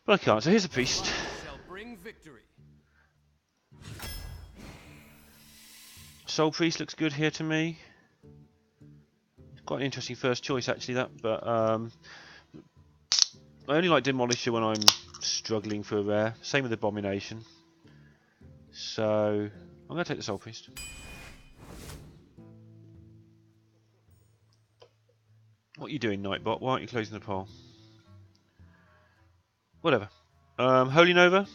Well, I can't. So here's a priest. Shall bring victory. Soul priest looks good here to me. Quite an interesting first choice actually, that. But I only like Demolisher when I'm struggling for a rare. Same with Abomination. So I'm going to take the Soul priest. What are you doing, Nightbot? Why aren't you closing the poll? Whatever. Holy Nova.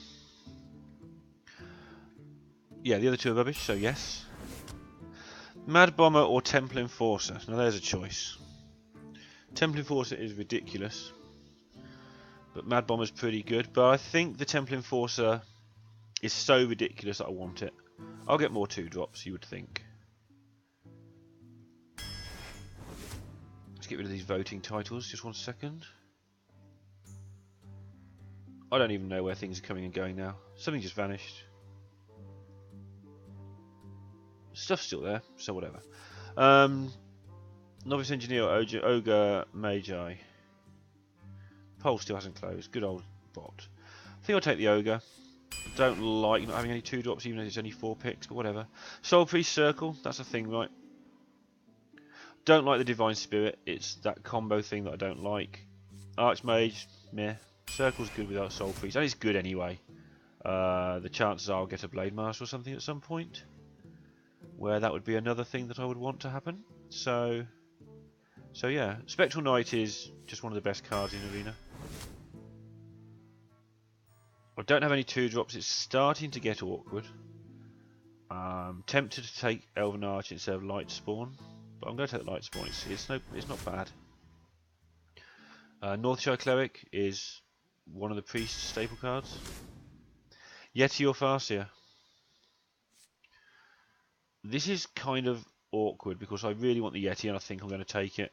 Yeah, the other two are rubbish, so yes. Mad Bomber or Temple Enforcer? Now there's a choice. Temple Enforcer is ridiculous, but Mad Bomber's pretty good. But I think the Temple Enforcer is so ridiculous that I want it. I'll get more 2-drops, you would think. Let's get rid of these voting titles, just 1 second. I don't even know where things are coming and going now. Something just vanished. Stuff's still there, so whatever. Novice Engineer, Ogre, Magi. Poll still hasn't closed. Good old bot. I think I'll take the Ogre. I don't like not having any 2-drops, even if it's only 4 picks, but whatever. Soul Priest Circle, that's a thing, right? Don't like the Divine Spirit. It's that combo thing that I don't like. Archmage, meh. Circle's good without Soul Priest, and it's good anyway. The chances are I'll get a Blade Master or something at some point, where that would be another thing that I would want to happen. So yeah, Spectral Knight is just one of the best cards in Arena. I don't have any 2-drops. It's starting to get awkward. Tempted to take Elven Arch instead of Light Spawn, but I'm going to take the Light Spawn. It's not bad. Northshire Cleric is one of the priest staple cards. Yeti or Farseer. This is kind of awkward because I really want the Yeti and I think I'm going to take it,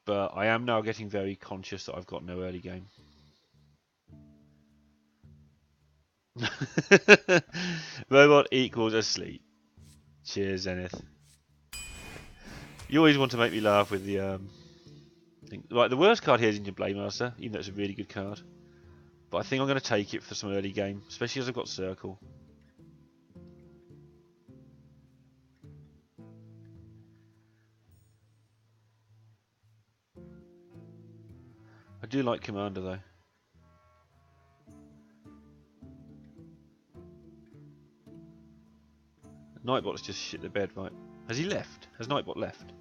but I am now getting very conscious that I've got no early game. Robot equals asleep. Cheers, Zenith. You always want to make me laugh with the thing. Right, the worst card here is Injun Blade Master, even though it's a really good card. But I think I'm going to take it for some early game, especially as I've got Circle. I do like Commander though. Nightbot's just shit the bed, right? Has he left? Has Nightbot left?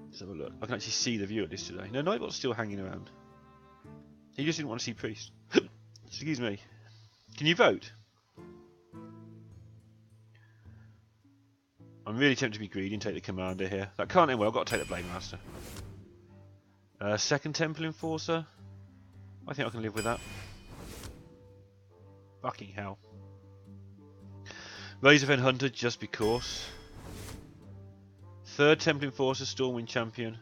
Let's have a look. I can actually see the view at this today. No, Nightbot's still hanging around. He just didn't want to see Priest. Excuse me. Can you vote? I'm really tempted to be greedy and take the Commander here. That can't end well. I've got to take the Blade Master. Second Temple Enforcer. I think I can live with that. Fucking hell. Razorfen Hunter just because. Third Temple Enforcer, Stormwind Champion.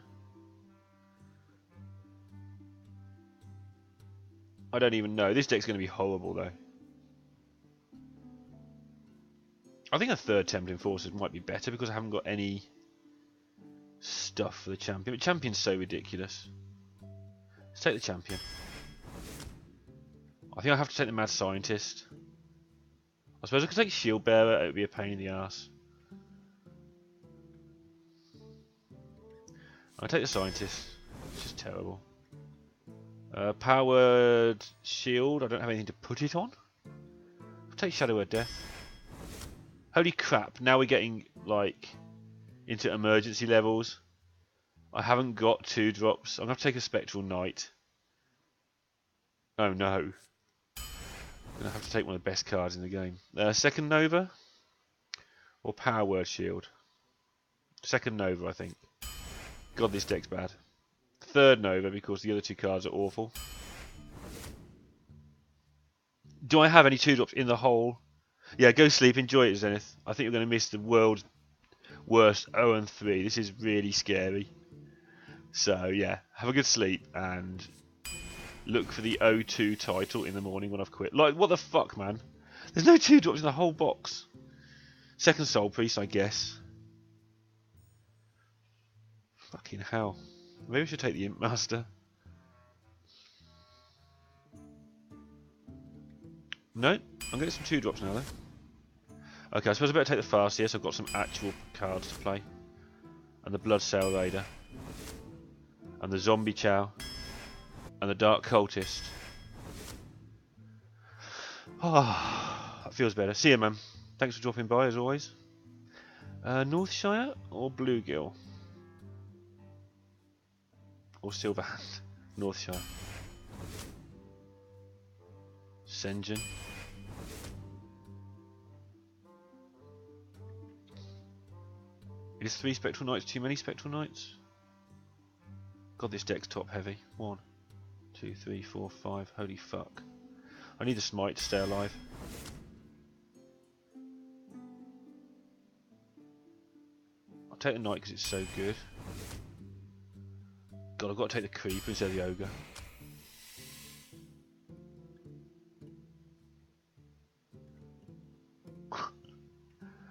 I don't even know. This deck's going to be horrible though. I think a third Temple Enforcer might be better because I haven't got any stuff for the Champion. But Champion's so ridiculous. Let's take the Champion. I think I have to take the Mad Scientist. I suppose I could take Shield Bearer, it would be a pain in the ass. I'll take the Scientist. It's just terrible. Powered Shield, I don't have anything to put it on. I'll take Shadow of Death. Holy crap, now we're getting like into emergency levels. I haven't got 2-drops. I'm going to have to take a Spectral Knight. Oh no. I'm going to have to take one of the best cards in the game. Second Nova or Power Word Shield? Second Nova, I think. God, this deck's bad. Third Nova because the other 2 cards are awful. Do I have any 2-drops in the hole? Yeah, go sleep. Enjoy it, Zenith. I think you're going to miss the world's worst 0-3. This is really scary. So yeah, have a good sleep and look for the 0-2 title in the morning when I've quit. Like, what the fuck, man? There's no 2-drops in the whole box. Second Soul Priest, I guess. Fucking hell. Maybe we should take the Imp Master. No, I'm getting some 2-drops now though. Okay, I suppose I better take the fast here, so I've got some actual cards to play. And the Bloodsail Raider. And the Zombie Chow. And the Dark Cultist. Ah, that feels better. See you, man. Thanks for dropping by, as always. Northshire or Bluegill? Or Silverhand? Northshire. Sen'jin. It is 3 Spectral Knights, too many Spectral Knights? God, this deck's top heavy. 1, 2, 3, 4, 5. Holy fuck. I need the Smite to stay alive. I'll take the Knight because it's so good. God, I've got to take the Creeper instead of the Ogre.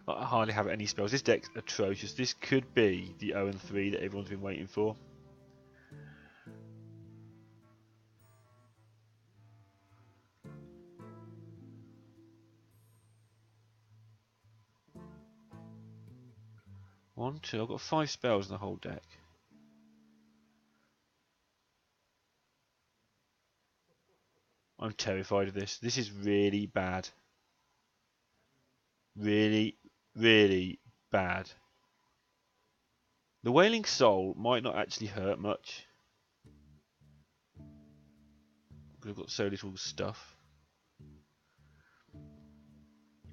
I hardly have any spells. This deck's atrocious. This could be the 0-3 that everyone's been waiting for. One, two. I've got 5 spells in the whole deck. I'm terrified of this. This is really bad. Really, really bad. The Wailing Soul might not actually hurt much. Because I've got so little stuff.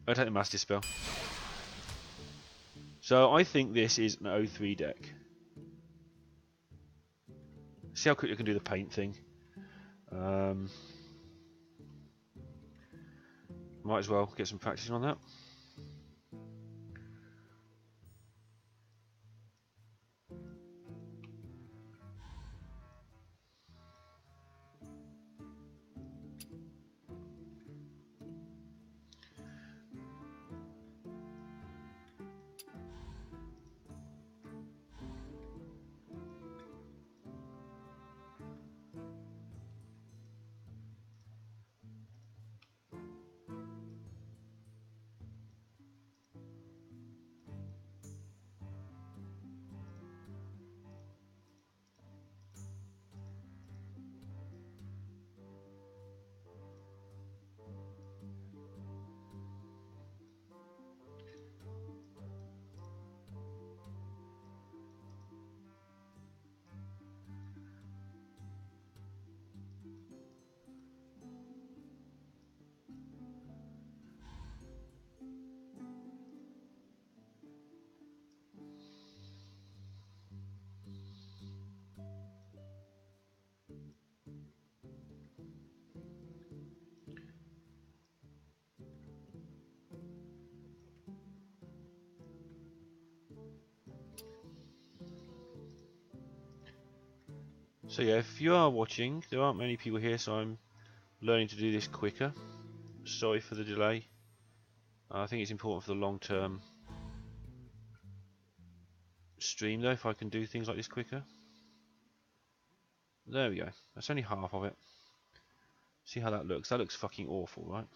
I'll take the Mass Dispel. So I think this is an 0-3 deck. See how quickly I can do the paint thing. Might as well get some practice on that. So yeah, if you are watching, there aren't many people here, so I'm learning to do this quicker. Sorry for the delay. I think it's important for the long-term stream though, if I can do things like this quicker. There we go. That's only half of it. See how that looks. That looks fucking awful, right?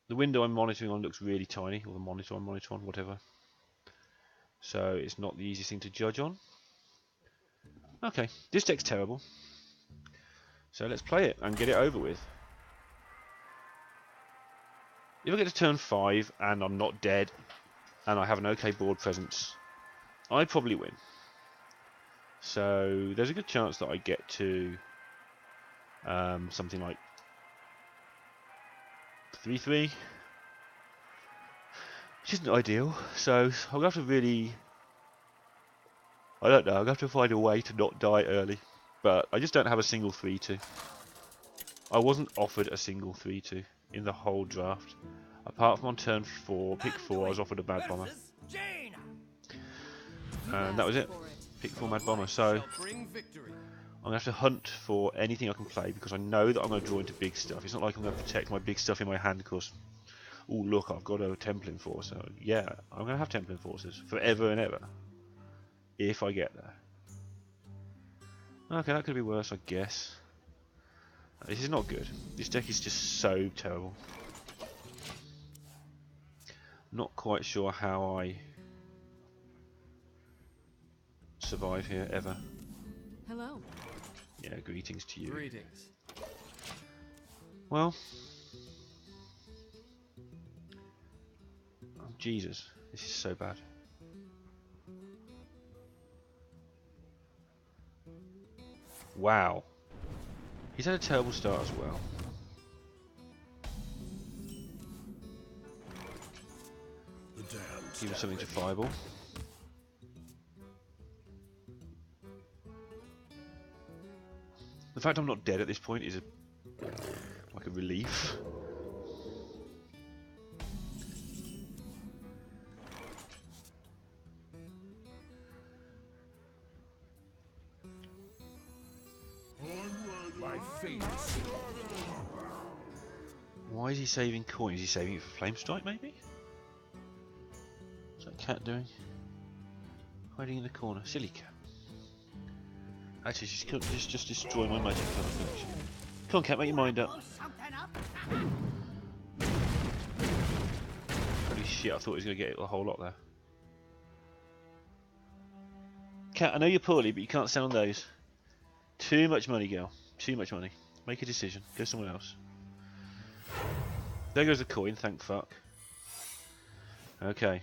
The window I'm monitoring on looks really tiny, or the monitor I'm monitoring on, whatever. So it's not the easiest thing to judge on. Okay, this deck's terrible. So let's play it and get it over with. If I get to turn 5 and I'm not dead and I have an okay board presence, I probably win. So there's a good chance that I get to something like 3-3, which isn't ideal. So I'll have to really, I don't know, I'll have to find a way to not die early. But I just don't have a single 3-2. I wasn't offered a single 3-2 in the whole draft. Apart from on turn 4, pick 4, I was offered a Mad Bomber. And that was it. Pick 4 Mad Bomber. So I'm going to have to hunt for anything I can play because I know that I'm going to draw into big stuff. It's not like I'm going to protect my big stuff in my hand because, oh look, I've got a Temple Enforcer. Yeah, I'm going to have Temple Enforcers forever and ever. If I get there. Okay, that could be worse, I guess. This is not good. This deck is just so terrible. Not quite sure how I survive here ever. Hello. Yeah, greetings to you. Greetings. Well, oh, Jesus, this is so bad. Wow. He's had a terrible start as well. Give him something to fireball. The fact I'm not dead at this point is like a relief. My fate is sealed. Why is he saving coin? Is he saving it for flame strike maybe? What's that cat doing? Hiding in the corner. Silly cat. Actually, just destroy my magic card collection. Come on, cat, make your mind up. Holy shit, I thought he was going to get a whole lot there. Cat, I know you're poorly, but you can't sell on those. Too much money, girl. Too much money. Make a decision. Go somewhere else. There goes the coin, thank fuck. Okay.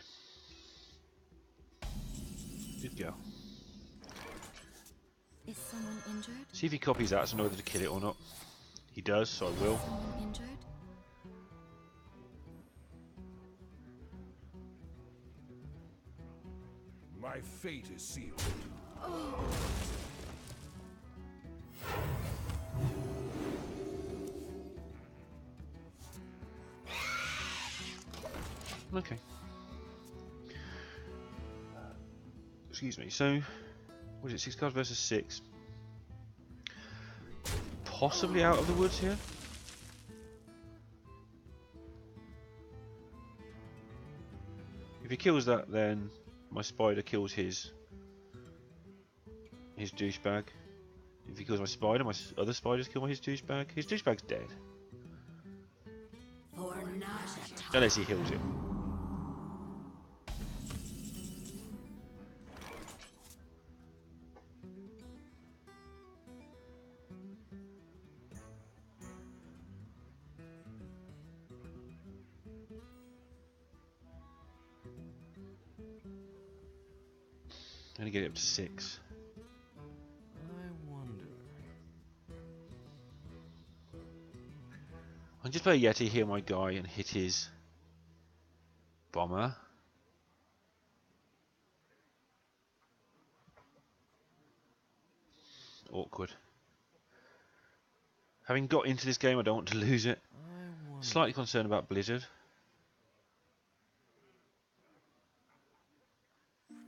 Good girl. Is someone injured? See if he copies that so I know whether to kill it or not. He does, so I will. Someone injured? My fate is sealed. Okay. Excuse me, so what is it, 6 cards versus 6? Possibly out of the woods here? If he kills that, then my spider kills his douchebag. If he kills my spider, my other spiders kill his douchebag. His douchebag's dead. Unless he heals it. Only get it up to 6. I wonder. I can just play a Yeti, heal my guy, and hit his bomber. Awkward. Having got into this game, I don't want to lose it. I wonder. Slightly concerned about Blizzard.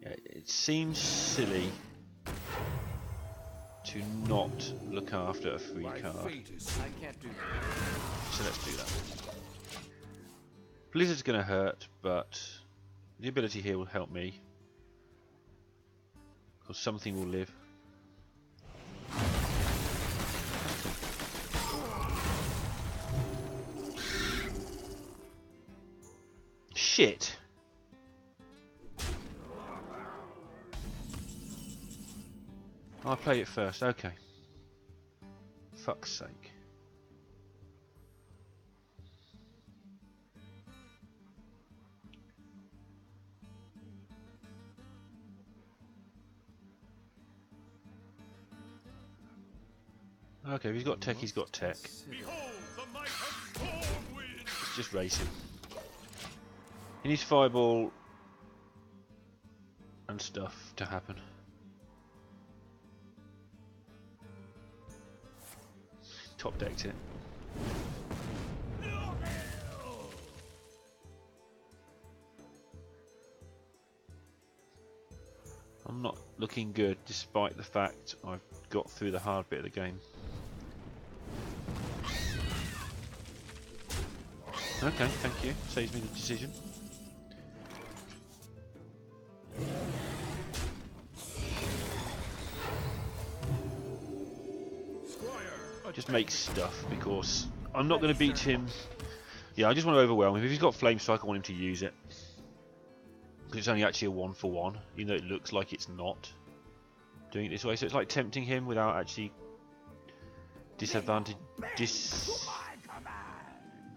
Yeah, it seems silly to not look after a free My card. fate is sealed. I can't do that. So let's do that. Blizzard's going to hurt, but the ability here will help me. Because something will live. Shit! I played it first, okay. Fuck's sake. Okay, if he's got tech, he's got tech. It's just racing. He needs fireball and stuff to happen. Top decked it. I'm not looking good despite the fact I've got through the hard bit of the game. Okay, thank you. Saves me the decision. Squire, just make stuff, because I'm not going to beat him. Yeah, I just want to overwhelm him. If he's got Flame Strike, I want him to use it. Because it's only actually a 1-for-1, even though it looks like it's not doing it this way. So it's like tempting him without actually disadvantage.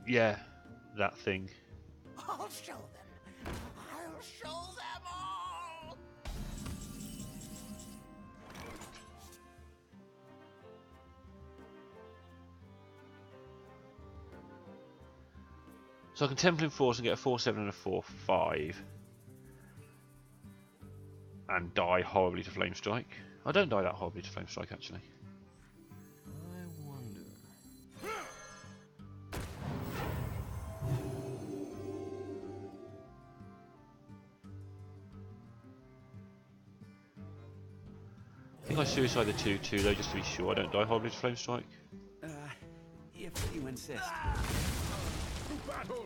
Yeah, that thing. I'll show them. I'll show them all. So I can Templing Force and get a 4-7 and a 4-5. And die horribly to Flame Strike. I don't die that horribly to Flame Strike, actually. I wonder. I think I suicide the 2-2 though, just to be sure I don't die horribly to Flame Strike. If you insist. Battle!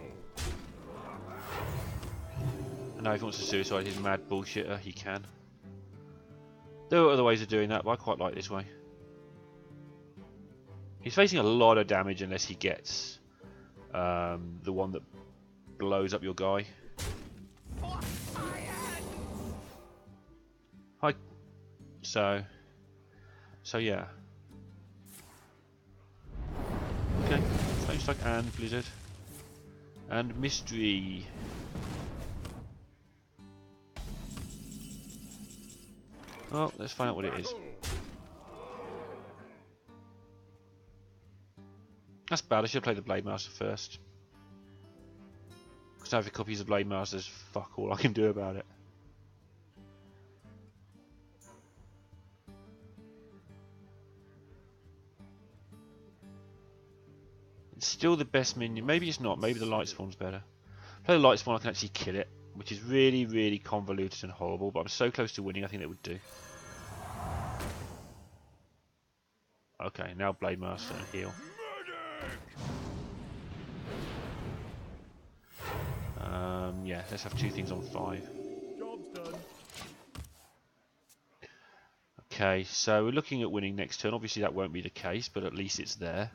And now if he wants to suicide his mad bullshitter, he can. There are other ways of doing that, but I quite like this way. He's facing a lot of damage unless he gets the one that blows up your guy. Hi. So yeah. Okay, Flame Strike and Blizzard. And Mystery. Oh, let's find out what it is. That's bad, I should have played the Blade Master first. Because now if he copies the Blade Master, there's fuck all I can do about it. It's still the best minion. Maybe it's not. Maybe the Light Spawn's better. Play the Light Spawn, I can actually kill it, which is really, really convoluted and horrible. But I'm so close to winning, I think that would do. Okay, now Blade Master and heal. Yeah, let's have 2 things on 5. Job's done. Okay, so we're looking at winning next turn. Obviously that won't be the case, but at least it's there.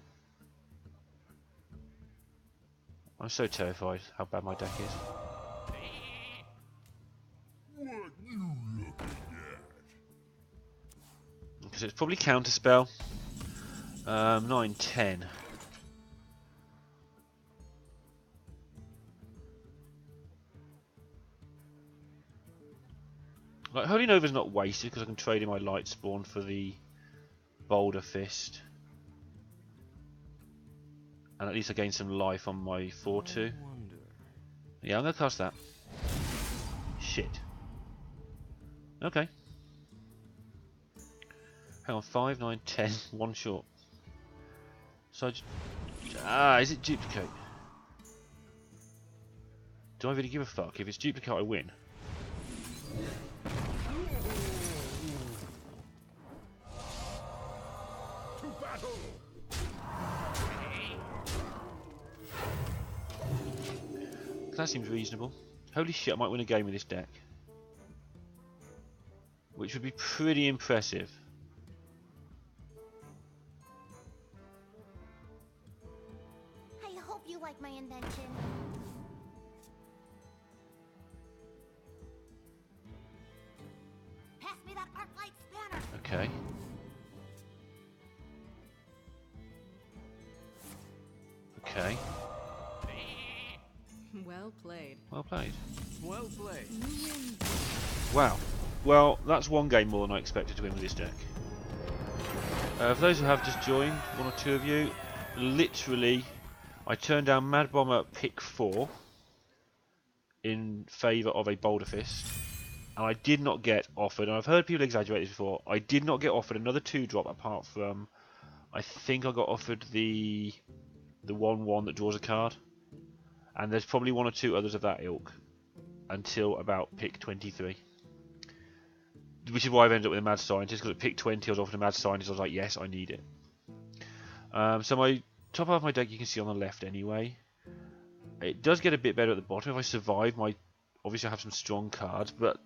I'm so terrified how bad my deck is. What you looking at? Because it's probably Counterspell. 9, 10. Like, Holy Nova's not wasted because I can trade in my Light Spawn for the Boulder Fist. And at least I gain some life on my 4-2. Yeah, I'm going to cast that. Shit. Okay. Hang on, 5, 9, 10, 1 short. So I just... is it duplicate? Do I really give a fuck? If it's duplicate, I win. To battle! That seems reasonable. Holy shit, I might win a game with this deck. Which would be pretty impressive. I hope you like my invention. Pass me that arc light spanner. Okay. Okay. Well played. Well played. Well played. Wow. Well, that's 1 game more than I expected to win with this deck. For those who have just joined, 1 or 2 of you, literally, I turned down Mad Bomber pick 4 in favour of a Boulder Fist, and I did not get offered, and I've heard people exaggerate this before, I did not get offered another 2-drop apart from, I think I got offered the 1-1 that draws a card, and there's probably 1 or 2 others of that ilk until about pick 23. Which is why I've ended up with a Mad Scientist, because at pick 20 I was offered a Mad Scientist, I was like, yes, I need it. So my top half of my deck you can see on the left anyway. It does get a bit better at the bottom. If I survive, obviously I have some strong cards, but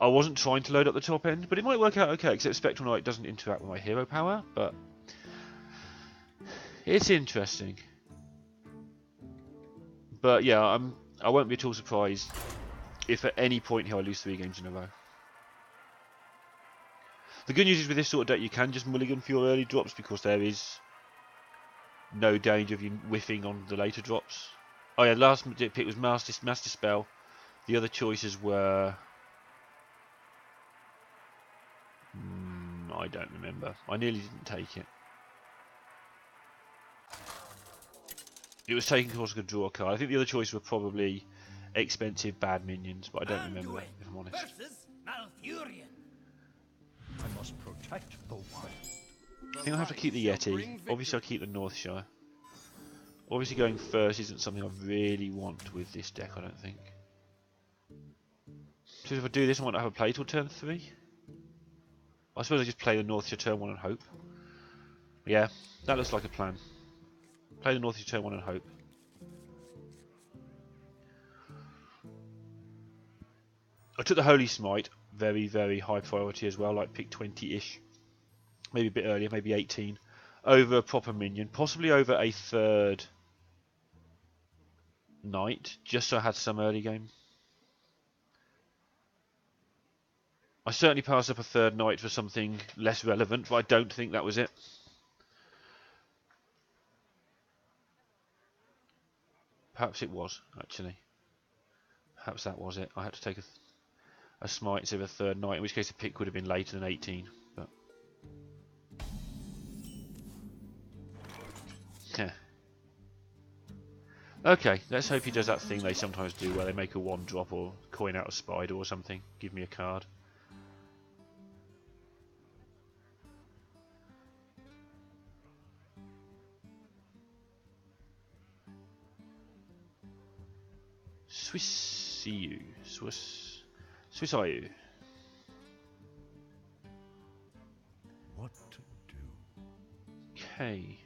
I wasn't trying to load up the top end, but it might work out okay, except Spectral Knight doesn't interact with my hero power, but It's interesting. But yeah, I won't be at all surprised if at any point here I lose 3 games in a row. The good news is with this sort of deck you can just mulligan for your early drops because there is no danger of you whiffing on the later drops. Oh yeah, last pick was Mass Dispel. The other choices were... I don't remember. I nearly didn't take it. It was taken because I could draw a card. I think the other choices were probably expensive bad minions, but I don't remember if I'm honest. Versus Malfurion. I must protect the wild. I think I'll have to keep the Yeti. Obviously I'll keep the Northshire. Obviously going first isn't something I really want with this deck, I don't think. So if I do this I might not have a play till turn 3. I suppose I just play the Northshire turn 1 and hope. Yeah, that looks like a plan. Play the Northshire turn 1 and hope. I took the Holy Smite, very, very high priority as well, like pick 20-ish. Maybe a bit earlier, maybe 18. Over a proper minion, possibly over a 3rd knight, just so I had some early game. I certainly passed up a 3rd knight for something less relevant, but I don't think that was it. Perhaps it was, actually. Perhaps that was it. I had to take a smite instead of a 3rd knight, in which case the pick would have been later than 18. But yeah. Okay, let's hope he does that thing they sometimes do where they make a 1-drop or coin out a spider or something. Give me a card. Swiss-Iu. What to do? Okay.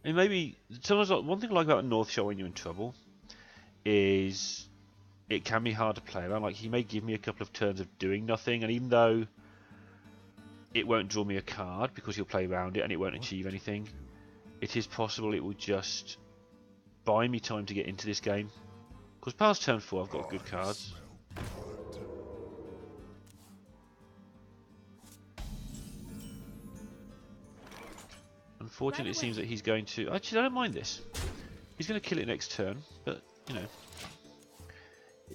And maybe sometimes one thing I like about Northshire when you're in trouble is it can be hard to play around. Like he may give me a couple of turns of doing nothing, and even though it won't draw me a card because he'll play around it and it won't achieve anything, it is possible it will just buy me time to get into this game. Because past turn 4 I've got good cards. Unfortunately it seems that he's going to... Actually I don't mind this. He's going to kill it next turn, but you know.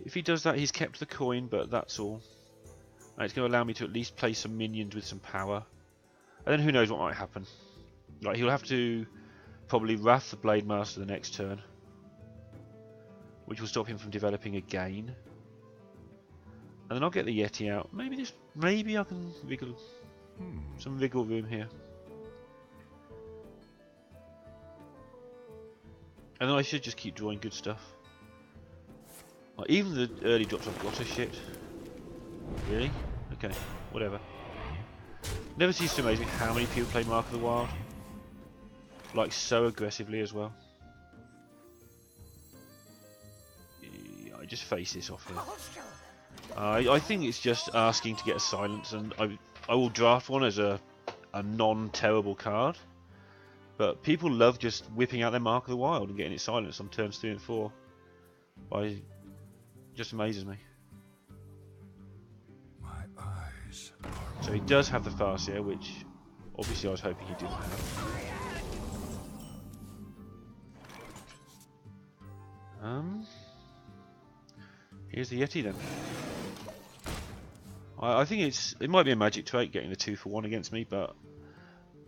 If he does that he's kept the coin, but that's all. And it's going to allow me to at least play some minions with some power. And then who knows what might happen. Like he'll have to probably Wrath the Blade Master the next turn, which will stop him from developing again. And then I'll get the Yeti out. Maybe I can wiggle some wiggle room here. And then I should just keep drawing good stuff. Like even the early drops I've got are shit. Really? Okay, whatever. Never ceases to amaze me how many people play Mark of the Wild. Like so aggressively as well. Yeah, I just face this off here. I think it's just asking to get a silence, and I will draft one as a non-terrible card. But people love just whipping out their Mark of the Wild and getting it silenced on turns 3 and 4. It just amazes me. My eyes are So he does have the Farseer, which obviously I was hoping he didn't have. Here's the Yeti then. I think it might be a magic trait getting the 2-for-1 against me, but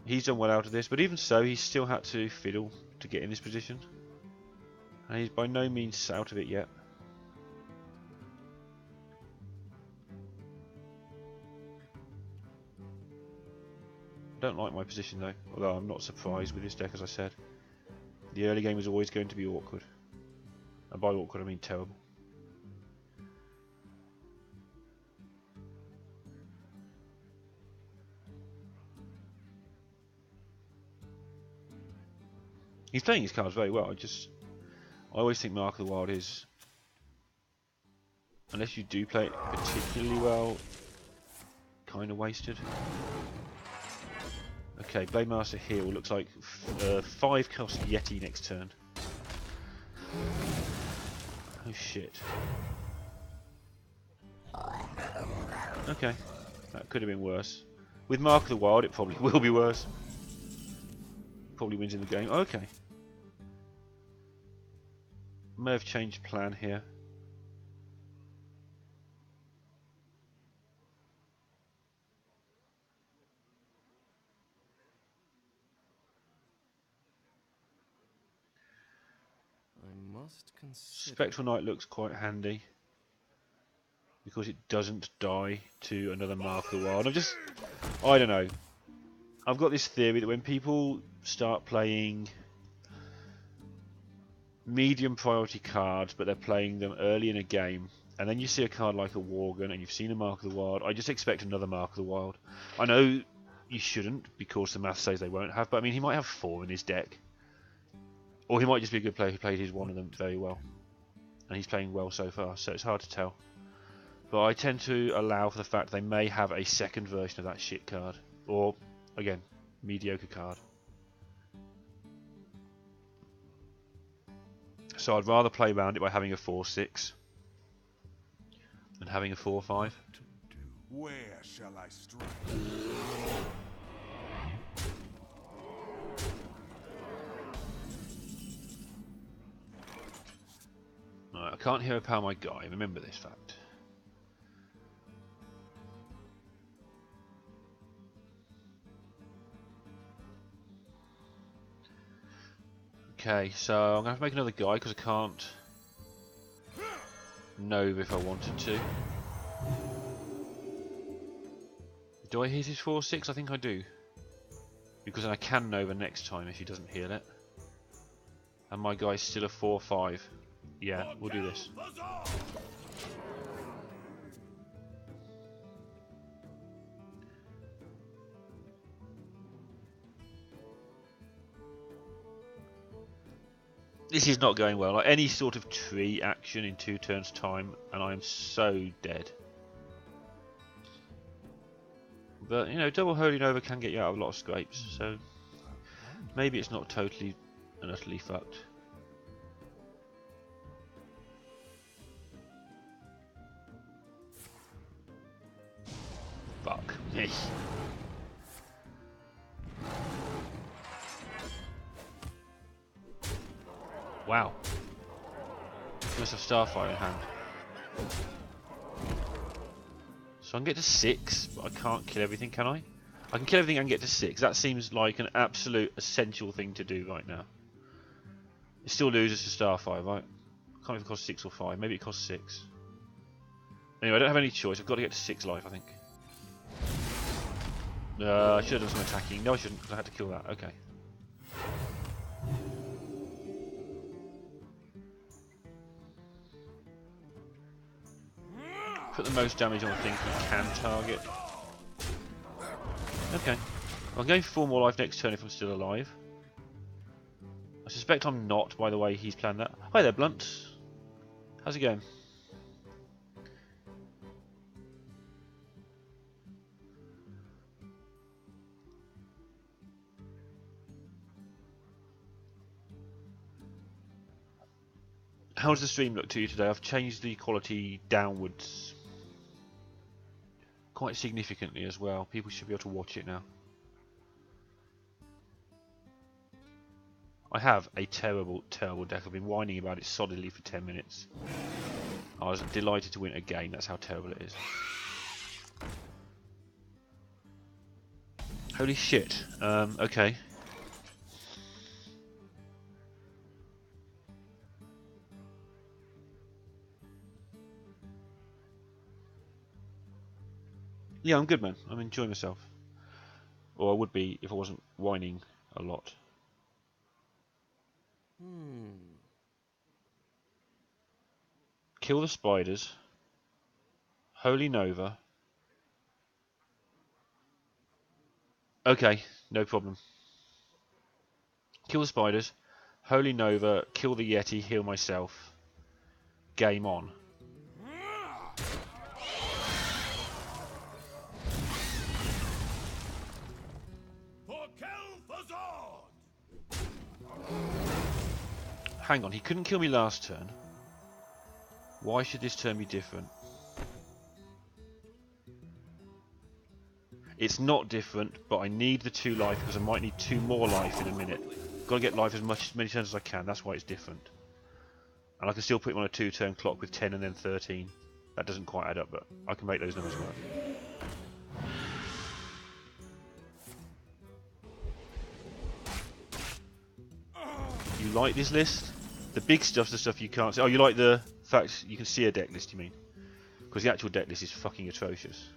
he's done well out of this. But even so, he's still had to fiddle to get in this position, and he's by no means out of it yet. I don't like my position though, although I'm not surprised with this deck, as I said. The early game is always going to be awkward, and by awkward I mean terrible. He's playing his cards very well. I always think Mark of the Wild is, unless you do play it particularly well, kind of wasted. Okay, Blade Master heal. Looks like 5 cost Yeti next turn. Oh shit. Okay, that could have been worse. With Mark of the Wild, it probably will be worse. Probably wins in the game. Okay. May have changed plan here. I must consider. Spectral Knight looks quite handy because it doesn't die to another Mark of the Wild. I don't know. I've got this theory that when people start playing medium priority cards, but they're playing them early in a game, and then you see a card like a Worgen and you've seen a Mark of the Wild, I just expect another Mark of the Wild. I know you shouldn't because the math says they won't have, but I mean he might have 4 in his deck. Or he might just be a good player who played his one of them very well. And he's playing well so far, so it's hard to tell. But I tend to allow for the fact they may have a second version of that shit card. Or, again, mediocre card. So I'd rather play around it by having a 4-6 than having a 4-5. Where shall I strike? Right, I can't hero power my guy, remember this fact. Okay, so I'm going to have to make another guy because I can't Nova if I wanted to. Do I hit his 4-6? I think I do. Because then I can Nova next time if he doesn't heal it. And my guy's still a 4-5. Yeah, we'll do this. This is not going well. Like any sort of tree action in 2 turns time and I am so dead. But, you know, double Holy Nova can get you out of a lot of scrapes, so maybe it's not totally and utterly fucked. Fuck me. Wow. He must have Starfire in hand. So I can get to 6, but I can't kill everything, can I? I can kill everything and get to 6. That seems like an absolute essential thing to do right now. It still loses to Starfire, right? I can't even cost 6 or 5. Maybe it costs 6. Anyway, I don't have any choice. I've got to get to 6 life, I think. I should have done some attacking. No, I shouldn't, because I had to kill that. Okay. Put the most damage on the thing he can target. Okay. Well, I'm going for 4 more life next turn if I'm still alive. I suspect I'm not, by the way he's planned that. Hi there, Blunt. How's it going? How does the stream look to you today? I've changed the quality downwards quite significantly as well. People should be able to watch it now. I have a terrible, terrible deck. I've been whining about it solidly for 10 minutes. I was delighted to win a game. That's how terrible it is. Holy shit. Okay. Yeah, I'm good, man. I'm enjoying myself. Or I would be if I wasn't whining a lot. Kill the spiders. Holy Nova. Okay, no problem. Kill the spiders. Holy Nova. Kill the Yeti. Heal myself. Game on. Hang on, he couldn't kill me last turn. Why should this turn be different? It's not different, but I need the 2 life because I might need 2 more life in a minute. Got to get life as many turns as I can. That's why it's different. And I can still put him on a 2-turn clock with 10 and then 13. That doesn't quite add up, but I can make those numbers work. You like this list? The big stuff's the stuff you can't see. Oh, you like the fact you can see a deck list, you mean? Because the actual deck list is fucking atrocious.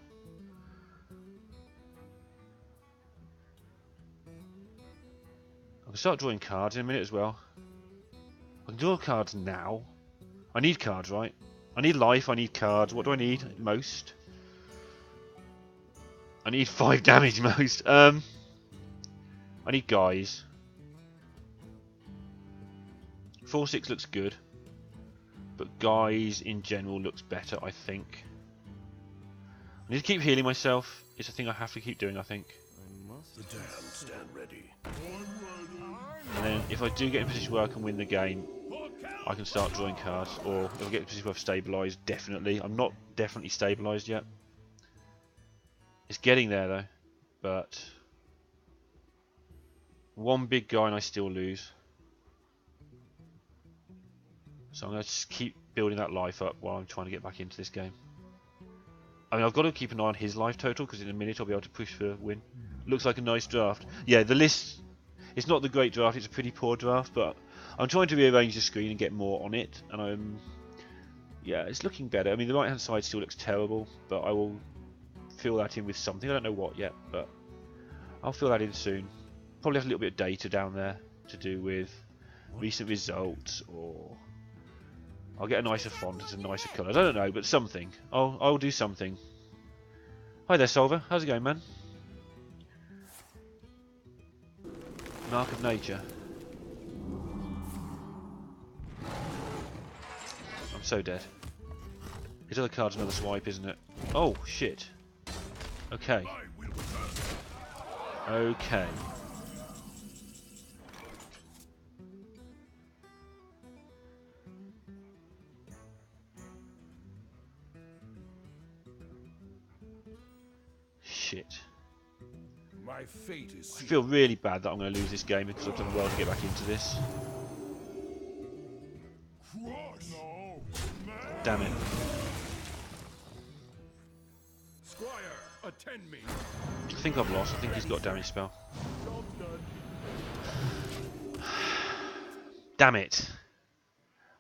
I can start drawing cards in a minute as well. I can draw cards now. I need cards, right? I need life, I need cards. What do I need most? I need 5 damage most. I need guys. 4-6 looks good. But guys in general looks better, I think. I need to keep healing myself. It's a thing I have to keep doing, I think. I must The damned stand ready. And then if I do get in a position where I can win the game, I can start drawing cards. Or if I get in a position where I've stabilised, definitely. I'm not definitely stabilised yet. It's getting there though. But one big guy and I still lose. So I'm going to just keep building that life up while I'm trying to get back into this game. I mean, I've got to keep an eye on his life total because in a minute I'll be able to push for a win. Looks like a nice draft. Yeah, the list, it's not the great draft, it's a pretty poor draft, but I'm trying to rearrange the screen and get more on it, and yeah, it's looking better. I mean, the right hand side still looks terrible, but I will fill that in with something. I don't know what yet, but I'll fill that in soon. Probably have a little bit of data down there to do with recent results, or I'll get a nicer font and some nicer colours. I don't know, but something. I'll do something. Hi there, Solver. How's it going, man? Mark of Nature. I'm so dead. His other card's another swipe, isn't it? Oh, shit. Okay. Okay. Shit. My fate is I sealed. feel really bad that I'm going to lose this game because I've done well to get back into this. Damn it. Squire, attend me. I think I've lost. I think he's got a damage spell. Damn it.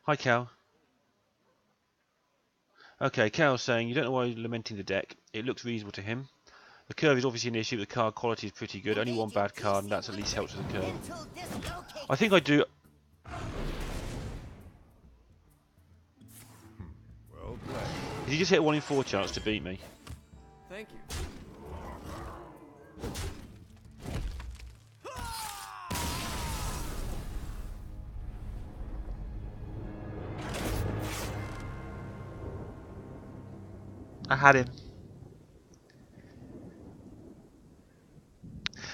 Hi, Cal. Okay, Cal's saying, you don't know why you're lamenting the deck. It looks reasonable to him. The curve is obviously an issue, but the card quality is pretty good. Only one bad card, and that's at least helps with the curve. I think I do... Well played. Did he just hit a 1 in 4 chance to beat me? Thank you. I had him.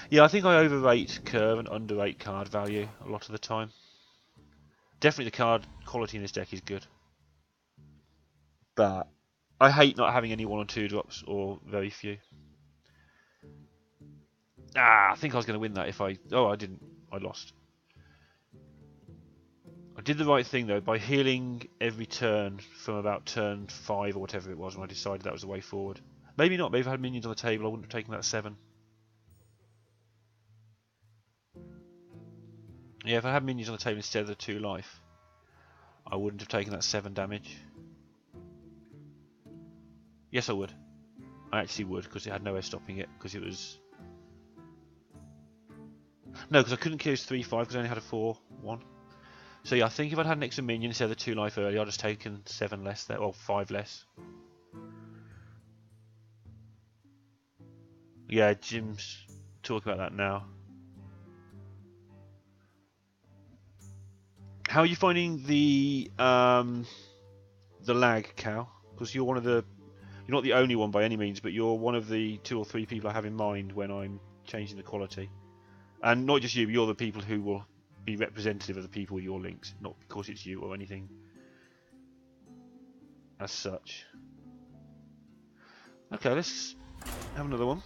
Yeah, I think I overrate curve and underrate card value a lot of the time. Definitely the card quality in this deck is good. But I hate not having any 1 or 2 drops, or very few. Ah, I think I was going to win that if I... Oh, I didn't. I lost. I did the right thing though by healing every turn from about turn 5 or whatever it was when I decided that was the way forward. Maybe not. Maybe if I had minions on the table I wouldn't have taken that 7. Yeah, if I had minions on the table instead of the 2 life, I wouldn't have taken that 7 damage. Yes, I would. I actually would, because it had no way of stopping it, because it was... No, because I couldn't kill his 3-5 because I only had a 4-1. So yeah, I think if I'd had an extra minion instead of the 2 life earlier, I'd just taken 7 less there, or 5 less. Yeah, Jim's talking about that now. How are you finding the lag, Cal? Because you're one of the... You're not the only one by any means, but you're one of the 2 or 3 people I have in mind when I'm changing the quality. And not just you, but you're the people who will be representative of the people with your links, not because it's you or anything as such. Okay, let's have another one.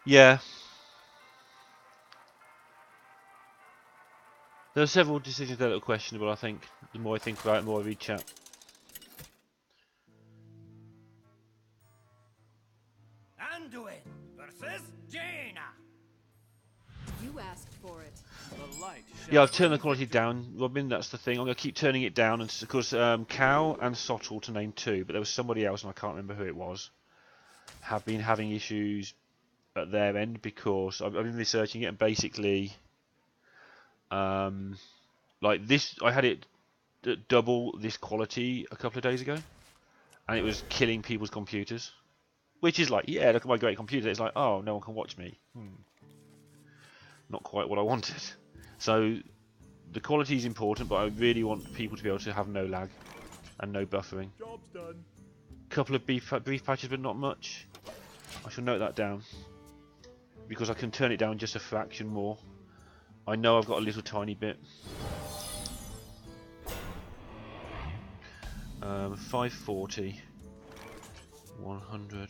Yeah. There are several decisions there that are questionable, I think. The more I think about it, the more I read chat. Anduin versus Jaina. You asked for it. The light. Yeah, I've turned the quality down, Robin, that's the thing. I'm going to keep turning it down, and because Cal and Sottle, to name two, but there was somebody else, and I can't remember who it was, have been having issues at their end, because I've been researching it, and basically, like this, I had it at double this quality a couple of days ago, and it was killing people's computers. Which is like, yeah, look at my great computer. It's like, oh, no one can watch me. Not quite what I wanted. So the quality is important, but I really want people to be able to have no lag and no buffering. Job's done. Couple of brief patches, but not much. I shall note that down, because I can turn it down just a fraction more. I know I've got a little tiny bit. 540, 100,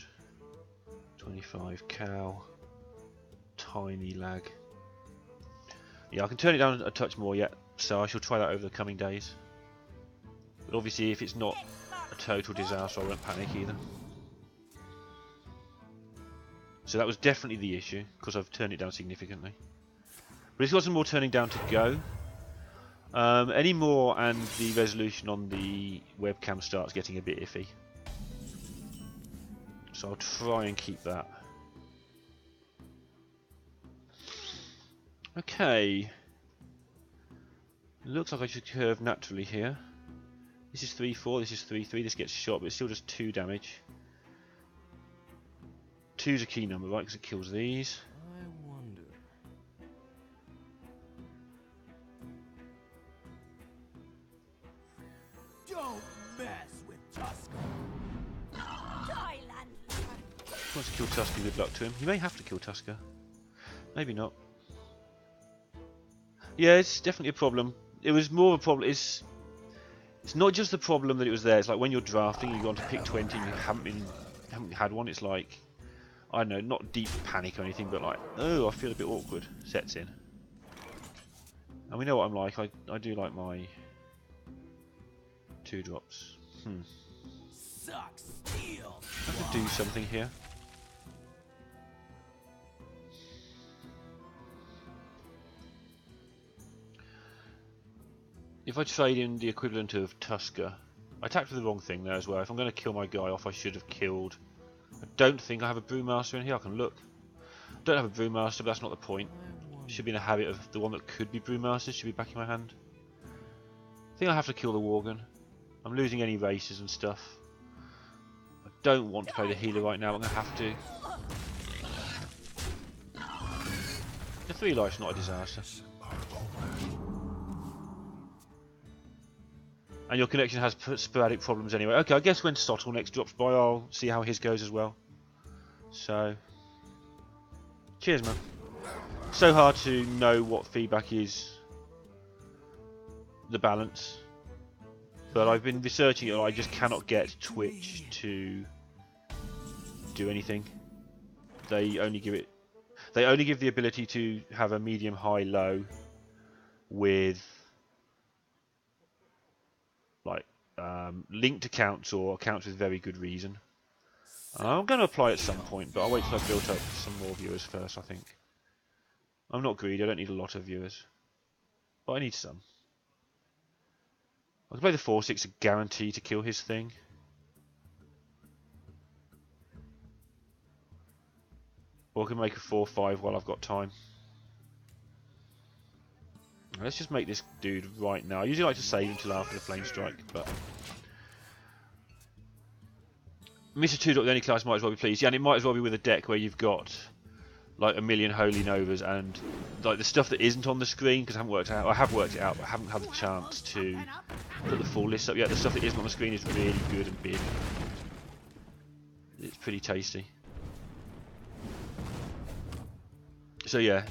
25 Cal, tiny lag. Yeah, I can turn it down a touch more yet, so I shall try that over the coming days. But obviously, if it's not a total disaster, I won't panic either. So that was definitely the issue, because I've turned it down significantly. But it's got some more turning down to go. Any more and the resolution on the webcam starts getting a bit iffy. So I'll try and keep that. Okay. Looks like I should curve naturally here. This is 3-4, this is 3-3, this gets shot, but it's still just 2 damage. 2's a key number, right, because it kills these. I wonder. Don't mess with Tusker. Thailand. If he wants to kill Tusker, good luck to him. He may have to kill Tusker. Maybe not. Yeah, it's definitely a problem. It was more of a problem. It's not just the problem that it was there. It's like when you're drafting, you go on to pick 20 and you haven't had one. It's like, I don't know, not deep panic or anything, but like, oh, I feel a bit awkward sets in. And we know what I'm like. I do like my 2 drops. Suck steel. I have to do something here. If I trade in the equivalent of Tusker, I attacked with the wrong thing there as well. If I'm going to kill my guy off, I should have killed. I don't think I have a Brewmaster in here. I can look. I don't have a Brewmaster, but that's not the point. Should be in the habit of the one that could be Brewmaster should be back in my hand. I think I have to kill the Worgen. I'm losing any races and stuff. I don't want to play the healer right now. I'm going to have to. The 3 life's not a disaster. And your connection has sporadic problems anyway. Okay, I guess when Sottle next drops by, I'll see how his goes as well. So, cheers, man. So hard to know what feedback is the balance. But I've been researching it, and I just cannot get Twitch to do anything. They only give the ability to have a medium, high, low with like linked accounts or accounts with very good reason. I'm going to apply at some point, but I'll wait till I've built up some more viewers first, I think. I'm not greedy, I don't need a lot of viewers. But I need some. I can play the 4-6, a guarantee to kill his thing. Or I can make a 4-5 while I've got time. Let's just make this dude right now. I usually like to save until after the flame strike, but Mr. 2. The only class might as well be pleased. Yeah, and it might as well be with a deck where you've got like a million Holy Novas and like the stuff that isn't on the screen because I haven't worked it out. I have worked it out, but I haven't had the chance to put the full list up yet. The stuff that isn't on the screen is really good and big. It's pretty tasty. So yeah,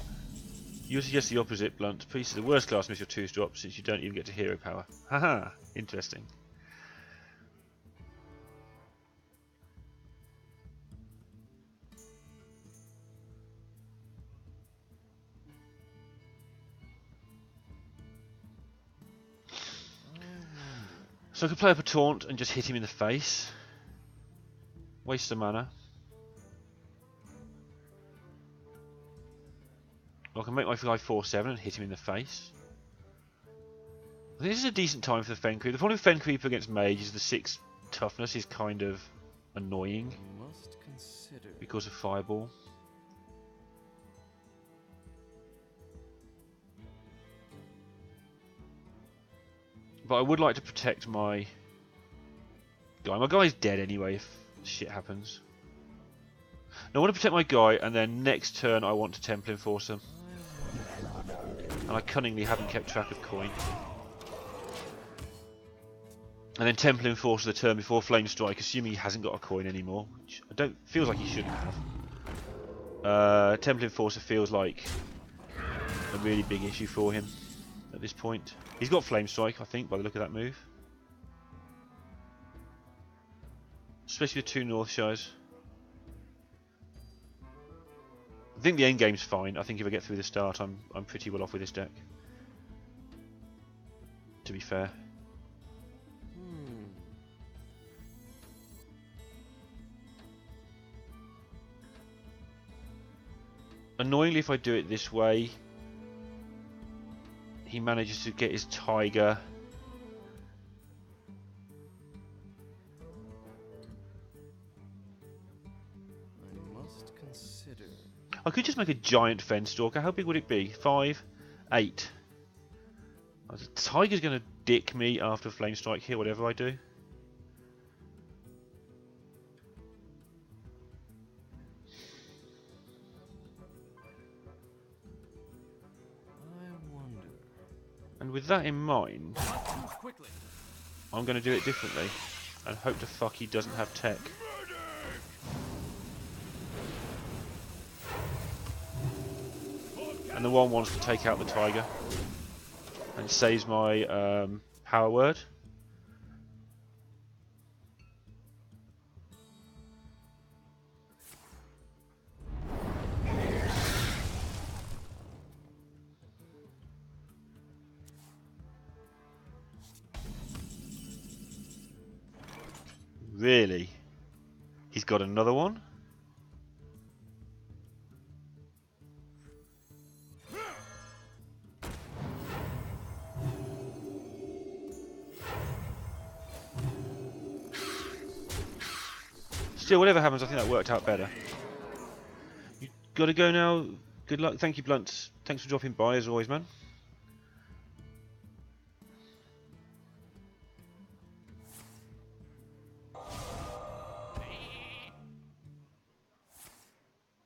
you suggest the opposite, Blunt. Priest is the worst class miss your 2s drop since you don't even get to hero power. Haha, interesting. So I could play up a taunt and just hit him in the face. Waste some mana. Or I can make my guy 4/7 and hit him in the face. I think this is a decent time for the Fen Creeper. The problem with Fen Creeper against Mage is the 6 toughness is kind of annoying Must consider. because of Fireball. But I would like to protect my guy. My guy's dead anyway if shit happens. Now I want to protect my guy, and then next turn I want to Temple Enforcer. And I cunningly haven't kept track of coin. And then Temple Enforcer the turn before Flame Strike, assuming he hasn't got a coin anymore. Which I don't feels like he shouldn't have. Temple Enforcer feels like a really big issue for him at this point. He's got Flame Strike, I think, by the look of that move. Especially with 2 Northshires. I think the end game's fine. I think if I get through the start, I'm pretty well off with this deck. To be fair. Annoyingly, if I do it this way, he manages to get his Tiger. I must consider. I could just make a giant Fenstalker. How big would it be? 5, 8. The Tiger's going to dick me after Flame Strike here, whatever I do. I wonder. And with that in mind, Quickly. I'm going to do it differently. And hope to fuck he doesn't have tech. And the one wants to take out the Tiger. And saves my power word. Really? He's got another one? Still, whatever happens, I think that worked out better. You gotta go now. Good luck. Thank you, Blunt. Thanks for dropping by, as always, man.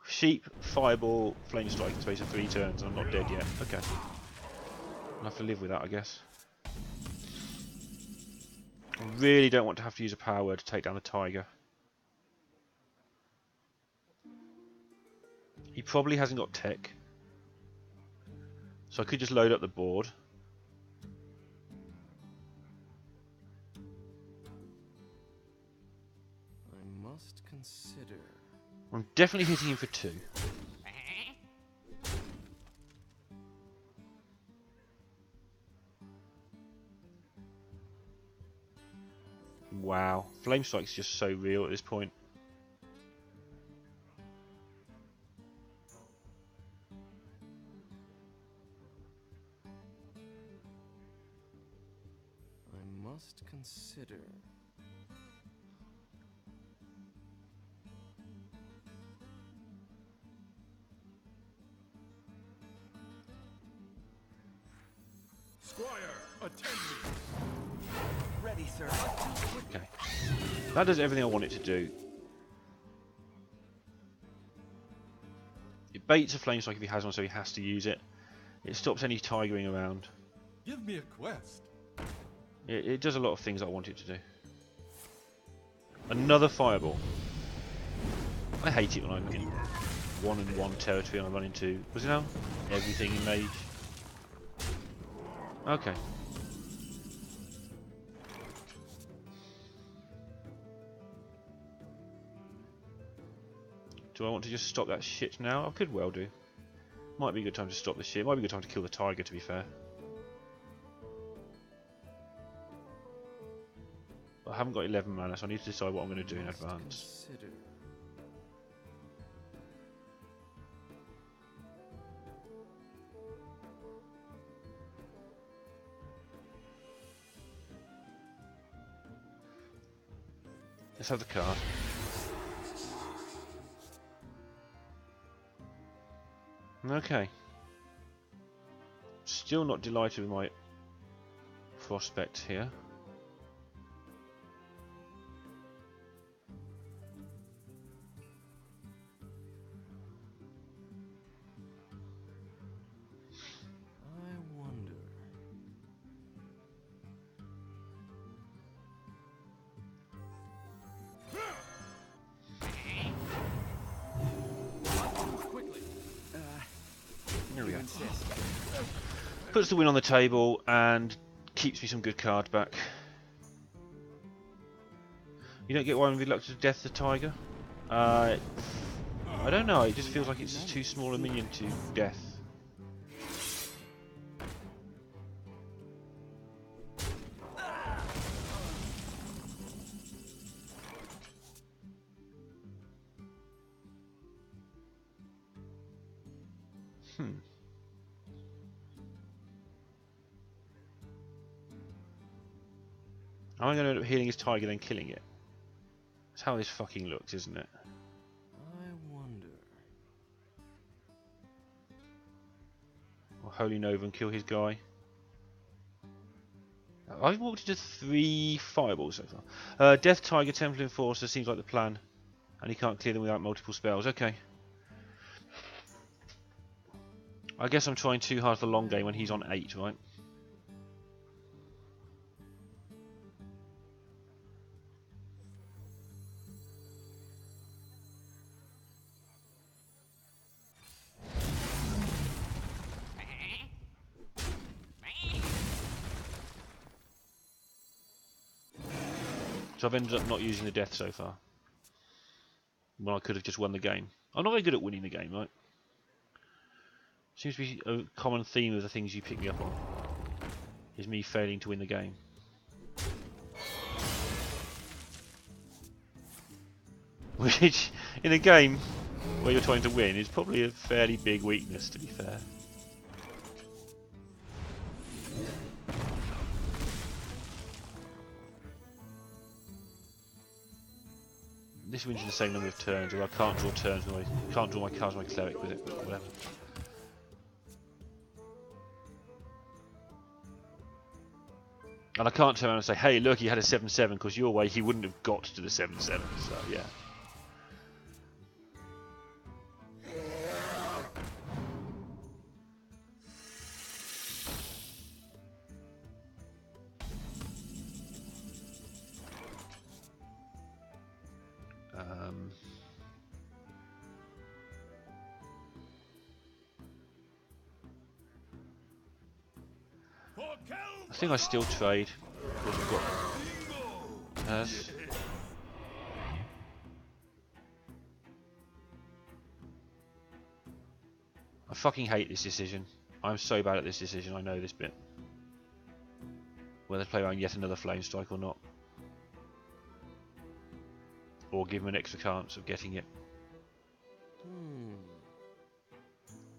Sheep, Fireball, Flame Strike in space of 3 turns, and I'm not dead yet. Okay. I'll have to live with that, I guess. I really don't want to have to use a power word to take down the Tiger. He probably hasn't got tech. So I could just load up the board. I must consider. I'm definitely hitting him for 2. Wow, Flame Strike's just so real at this point. I must consider. Squire, attend me. Ready, sir. Okay. That does everything I want it to do. It baits a flame strike if he has one, so he has to use it. It stops any tigering around. Give me a quest. It does a lot of things I want it to do. Another fireball. I hate it when I'm in 1-on-1 territory and I run into, was it now? Everything in mage. Okay. Do I want to just stop that shit now? I could well do. Might be a good time to stop the shit. Might be a good time to kill the tiger, to be fair. I haven't got 11 mana, so I need to decide what I'm going to do in advance. Consider. Let's have the card. Okay. Still not delighted with my prospect here. I wonder. Quickly. Here we go. Insist. Puts the win on the table and keeps me some good cards back. You don't get one Reluctant to Death the Tiger? I don't know, it just feels like it's too small a minion to death. I'm going to end up healing his tiger then killing it. That's how this fucking looks, isn't it? I wonder. Or Holy Nova and kill his guy. I've walked into 3 fireballs so far. Death Tiger, Temple Enforcer seems like the plan. And he can't clear them without multiple spells. Okay. I guess I'm trying too hard for the long game when he's on 8, right? So I've ended up not using the death so far. When I could have just won the game. I'm not very good at winning the game, right? Seems to be a common theme of the things you pick me up on. Is me failing to win the game. Which, in a game where you're trying to win, is probably a fairly big weakness, to be fair. This wins in the same number of turns, or I can't draw turns with my, can't draw my cards with my cleric with it, but whatever. And I can't turn around and say, hey look, he had a 7-7, because your way he wouldn't have got to the 7-7, so yeah. I think I still trade because we've got yes. I fucking hate this decision. I'm so bad at this decision, I know this bit. Whether to play around yet another flame strike or not. Or give him an extra chance of getting it.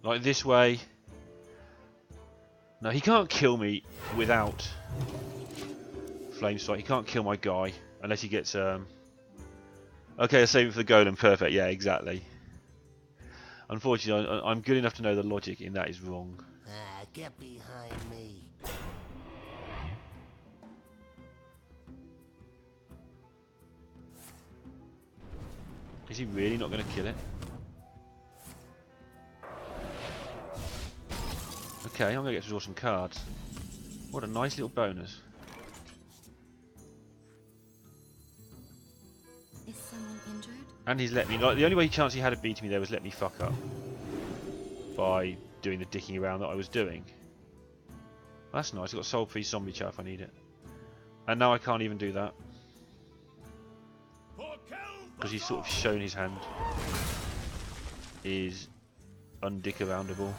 Like this way. No, he can't kill me without flame strike. He can't kill my guy unless he gets okay, I'll save it for the golem. Perfect. Yeah, exactly. Unfortunately, I'm good enough to know the logic in that is wrong. Get behind me. Is he really not going to kill it? Okay, I'm gonna get to draw some cards. What a nice little bonus. Is someone injured? And he's let me, like, the only way chance he had of beating me there was let me fuck up. By doing the dicking around that I was doing. That's nice, I've got soul free zombie chat if I need it. And now I can't even do that. Because he's sort of shown his hand is undick aroundable.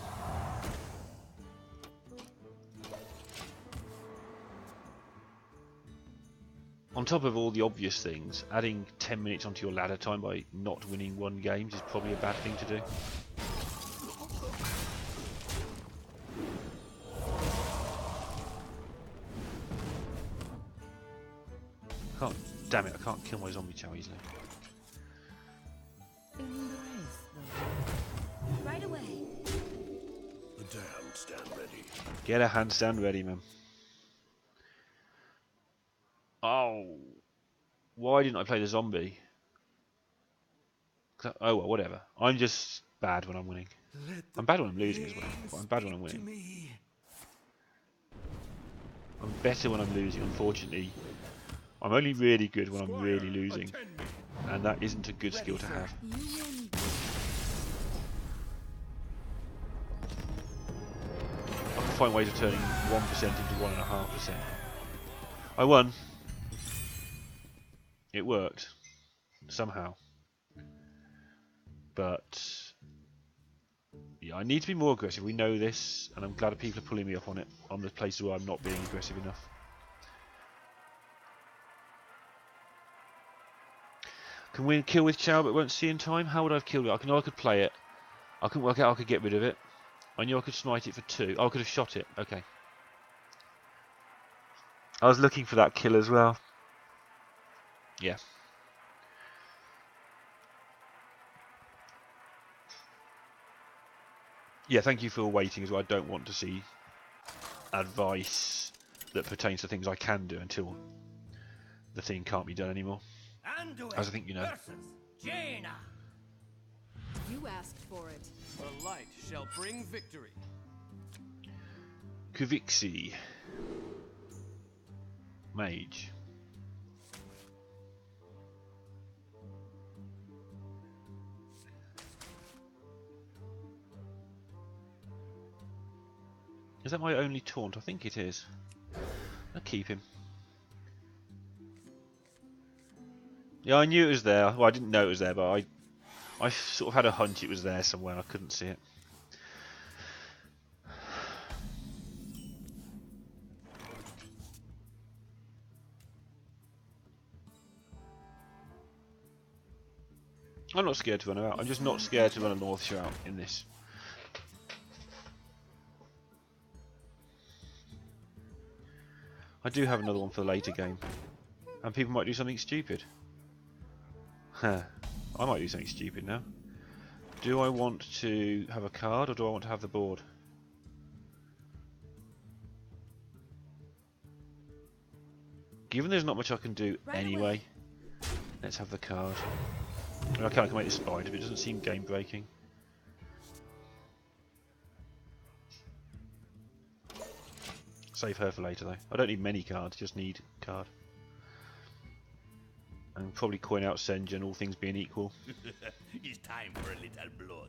On top of all the obvious things, adding 10 minutes onto your ladder time by not winning one game is probably a bad thing to do. Damn it, I can't kill my zombie chow easily. Embrace them. Right away. The damned stand ready. Get a handstand ready, man. Oh. Why didn't I play the zombie? Oh well, whatever. I'm just bad when I'm winning. I'm bad when I'm losing as well, but I'm bad when I'm winning. I'm better when I'm losing, unfortunately. I'm only really good when I'm really losing, and that isn't a good skill to have. You will need I can find ways of turning 1% into 1.5%. I won. It worked. Somehow. But yeah, I need to be more aggressive. We know this, and I'm glad that people are pulling me up on it, on the places where I'm not being aggressive enough. Can we kill with Chow but won't see in time? How would I have killed it? I know I could play it. I couldn't work out I could get rid of it. I knew I could smite it for 2. Oh, I could have shot it. Okay. I was looking for that kill as well. Yeah. Yeah, thank you for waiting as well. I don't want to see advice that pertains to things I can do until the thing can't be done anymore. As I think you know. Jaina. You asked for it. The light shall bring victory. Kuvixi. Mage. Is that my only taunt? I think it is. I'll keep him. Yeah, I knew it was there. Well, I didn't know it was there, but I sort of had a hunch it was there somewhere. I couldn't see it. I'm not scared to run her out. I'm just not scared to run a North Shout in this. I do have another one for the later game. And people might do something stupid. Huh. I might do something stupid now. Do I want to have a card or do I want to have the board? Given there's not much I can do anyway, let's have the card. I mean, I can make this spider, but it doesn't seem game breaking. Save her for later though. I don't need many cards, just need a card. And probably coin out Sen'jin, all things being equal. It's time for a little blood.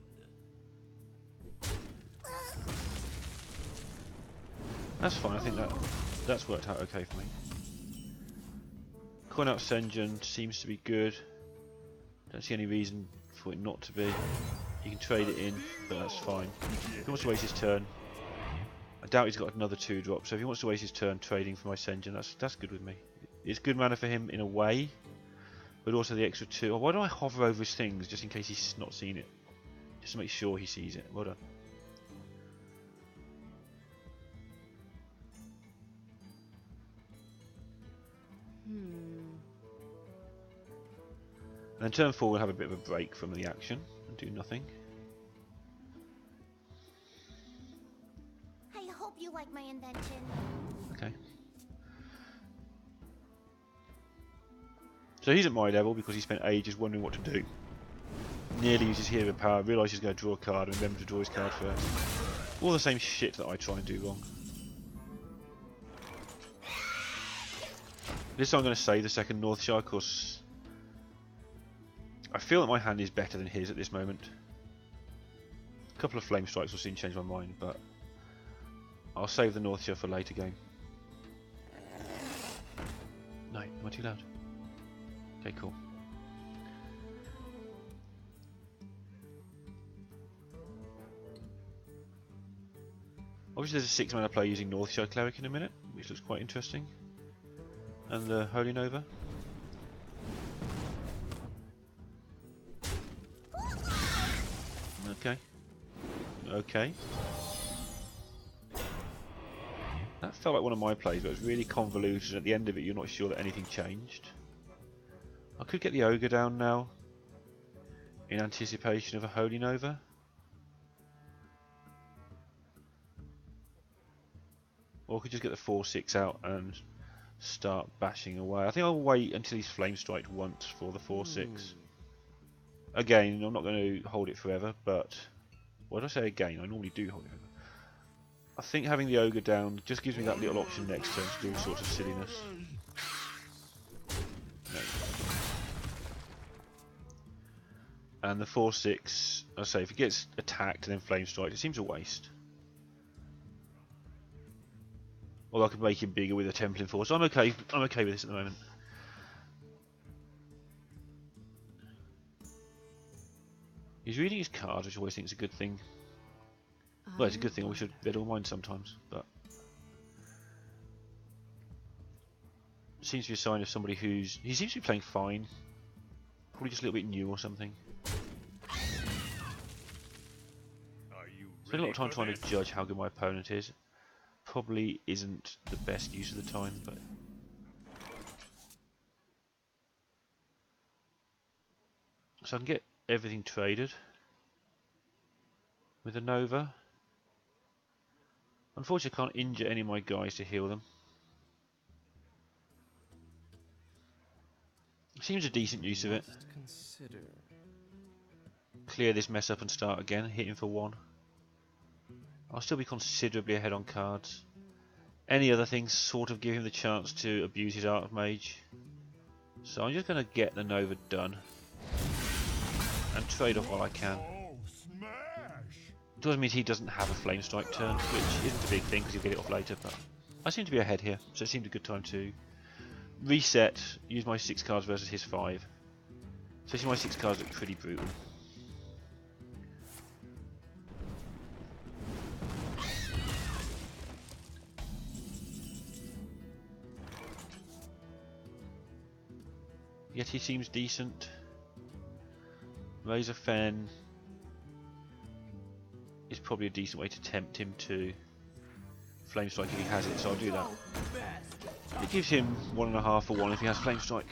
That's fine, I think that's worked out okay for me. Coin out Sen'jin seems to be good. Don't see any reason for it not to be. You can trade it in, but that's fine. If he wants to waste his turn, I doubt he's got another 2-drop, so if he wants to waste his turn trading for my Sen'jin, that's good with me. It's good mana for him in a way, but also the extra 2. Oh, why do I hover over his things just in case he's not seen it? Just to make sure he sees it. Well done. And then turn 4 we'll have a bit of a break from the action and do nothing. I hope you like my invention. Okay. So he's at my level because he spent ages wondering what to do. Nearly uses hero power, realises he's going to draw a card and remember to draw his card first. All the same shit that I try and do wrong. This time I'm going to save the second Northshire because I feel that my hand is better than his at this moment. A couple of flame strikes will soon change my mind, but I'll save the Northshire for later game. No, am I too loud? Okay, cool. Obviously there's a 6-mana play using Northshire Cleric in a minute, which looks quite interesting. And the Holy Nova. Okay. Okay. That felt like one of my plays, but it was really convoluted, and at the end of it you're not sure that anything changed. I could get the Ogre down now, in anticipation of a Holy Nova. Or I could just get the 4/6 out and start bashing away. I think I'll wait until he's flame striked once for the 4/6. Again, I'm not going to hold it forever, but what did I say again? I normally do hold it forever. I think having the Ogre down just gives me that little option next turn to do all sorts of silliness. No. And the 4/6, I say, if it gets attacked and then flame striked, it seems a waste. Although I could make him bigger with a Templing Force. So I'm okay with this at the moment. He's reading his cards, which I always think is a good thing. Well, it's a good thing. We should read all mine sometimes, but it seems to be a sign of somebody who's... He seems to be playing fine. Probably just a little bit new or something. Spend a lot of time trying to judge how good my opponent is. Probably isn't the best use of the time, but so I can get everything traded with a Nova. Unfortunately, I can't injure any of my guys to heal them. Seems a decent use of it. Clear this mess up and start again, hitting for 1. I'll still be considerably ahead on cards. Any other things sort of give him the chance to abuse his Art of Mage. So I'm just going to get the Nova done. And trade off while I can. Doesn't mean he doesn't have a Flame Strike turn, which isn't a big thing because he'll get it off later, but I seem to be ahead here, so it seemed a good time to reset, use my 6 cards versus his 5. Especially my 6 cards look pretty brutal. Yet he seems decent. Razor Fen is probably a decent way to tempt him to Flame Strike if he has it, so I'll do that. It gives him 1.5 for 1 if he has Flame Strike.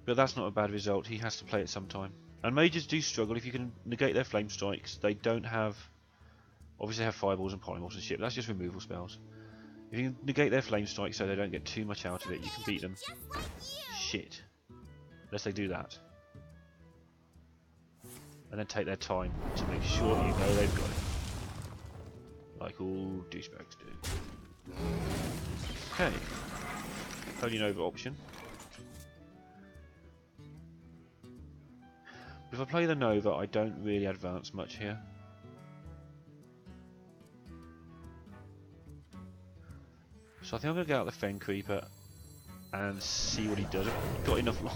But that's not a bad result, he has to play it sometime. And mages do struggle if you can negate their Flame Strikes. They don't have... Obviously they have Fireballs and Polymorphs and shit, but that's just removal spells. If you can negate their Flame Strike so they don't get too much out of it, you can beat them. Shit. Unless they do that. And then take their time to make sure you know they've got it. Like all douchebags do. Okay. Holy Nova option. If I play the Nova, I don't really advance much here. So I think I'm going to get out the Fen Creeper and see what he does. I've got enough to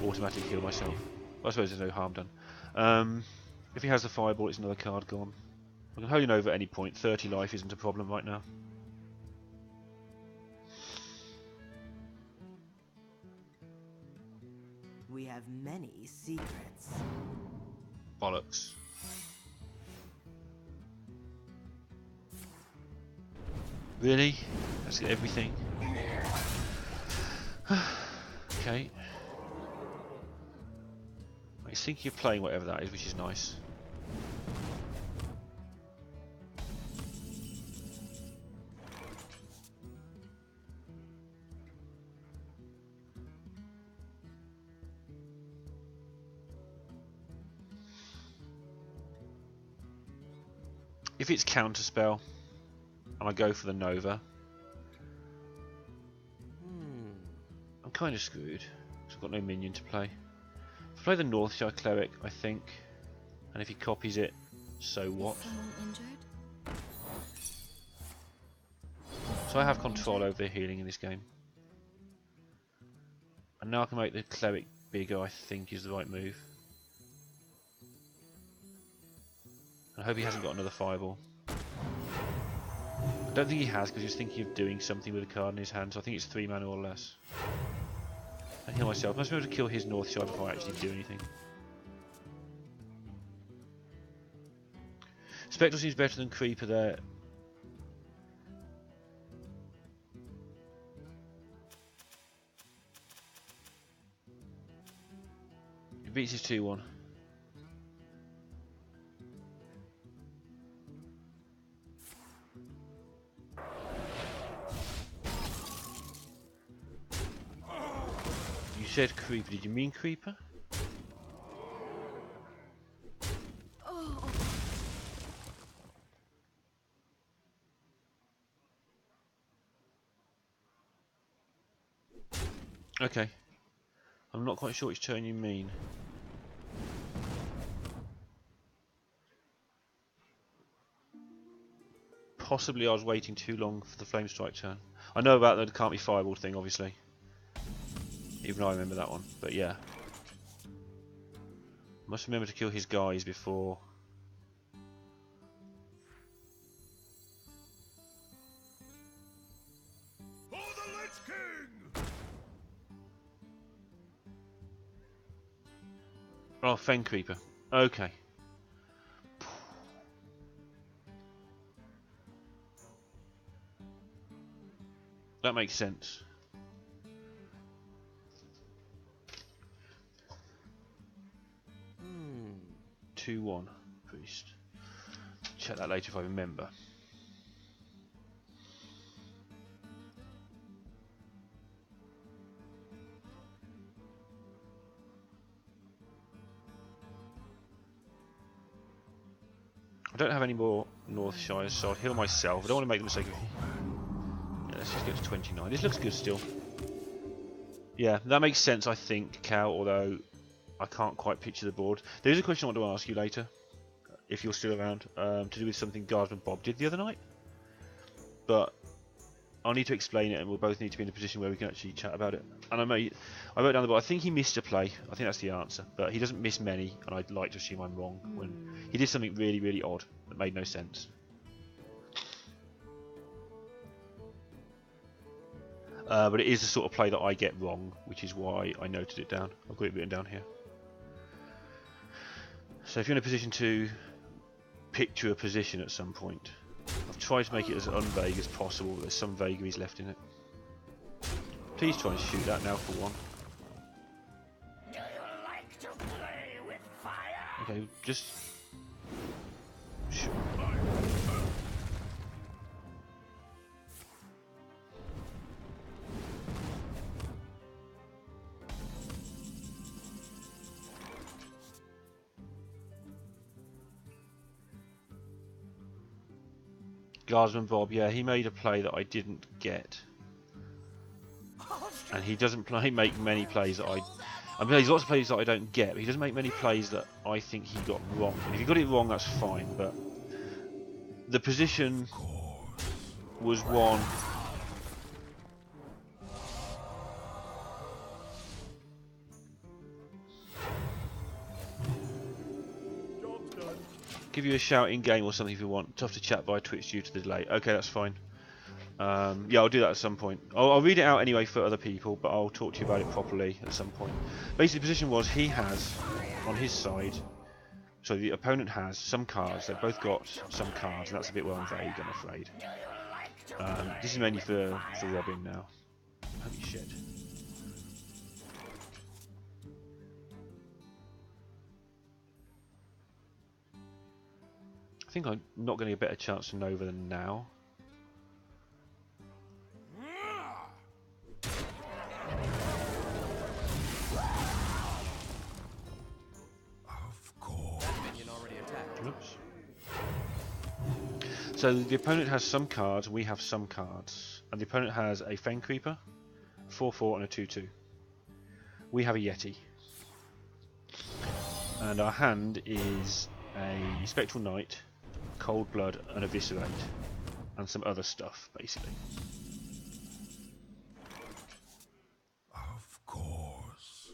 automatically heal myself. Well, I suppose there's no harm done. If he has the Fireball, it's another card gone. I can Holy Nova at any point. 30 life isn't a problem right now. We have many secrets. Bollocks. Really? That's everything? Okay. I think you're playing whatever that is, which is nice. If it's counterspell, and I go for the Nova, I'm kind of screwed, because I've got no minion to play. If I play the Northshire Cleric, I think, and if he copies it, so what? Is someone injured? So I have control over the healing in this game. And now I can make the Cleric bigger, I think is the right move. I hope he hasn't got another Fireball. I don't think he has, because he was thinking of doing something with a card in his hand, so I think it's 3 mana or less. I heal myself. I must be able to kill his Northshire before I actually do anything. Spectral seems better than Creeper there. He beats his 2-1. You said Creeper, did you mean Creeper? Oh, Okay. I'm not quite sure which turn you mean. Possibly I was waiting too long for the Flame Strike turn. I know about the can't be Fireball thing, obviously. Even I remember that one, but yeah. Must remember to kill his guys before. For the Lich King! Oh, Fen Creeper. Okay. That makes sense. Hmm. 2-1 priest. Check that later if I remember. I don't have any more Northshires, so I'll heal myself. I don't want to make the mistake of... Yeah, let's just get to 29. This looks good still. Yeah, that makes sense, I think, Cal, although I can't quite picture the board. There is a question I want to ask you later, if you're still around, to do with something Guardsman Bob did the other night. But I'll need to explain it, and we'll both need to be in a position where we can actually chat about it. And I wrote down the board, I think he missed a play. I think that's the answer. But he doesn't miss many, and I'd like to assume I'm wrong when he did something really, really odd that made no sense. But it is the sort of play that I get wrong, which is why I noted it down. I've got it written down here. So if you're in a position to picture a position at some point, I've tried to make it as unvague as possible, but there's some vagaries left in it. Please try and shoot that now for one. Do you like to play with fire? Okay, just... Shoot. Guardsman Bob, yeah, he made a play that I didn't get. And he doesn't make many plays that I mean, there's lots of plays that I don't get, but he doesn't make many plays that I think he got wrong. And if he got it wrong, that's fine, but the position was one... Give you a shout in game or something if you want. Tough to chat via Twitch due to the delay. Okay, that's fine. Yeah, I'll do that at some point. I'll read it out anyway for other people, but I'll talk to you about it properly at some point. Basically, the position was he has on his side, so the opponent has some cards. They've both got some cards, and that's a bit well vague, I'm afraid. This is mainly for Robin now. Holy shit. I think I'm not getting a better chance to Nova than now. Of course. That minion already attacked. Oops. So the opponent has some cards, we have some cards. And the opponent has a Fen Creeper, 4/4 and a 2/2. We have a Yeti. And our hand is a Spectral Knight, Cold Blood and Eviscerate. And some other stuff, basically. Of course.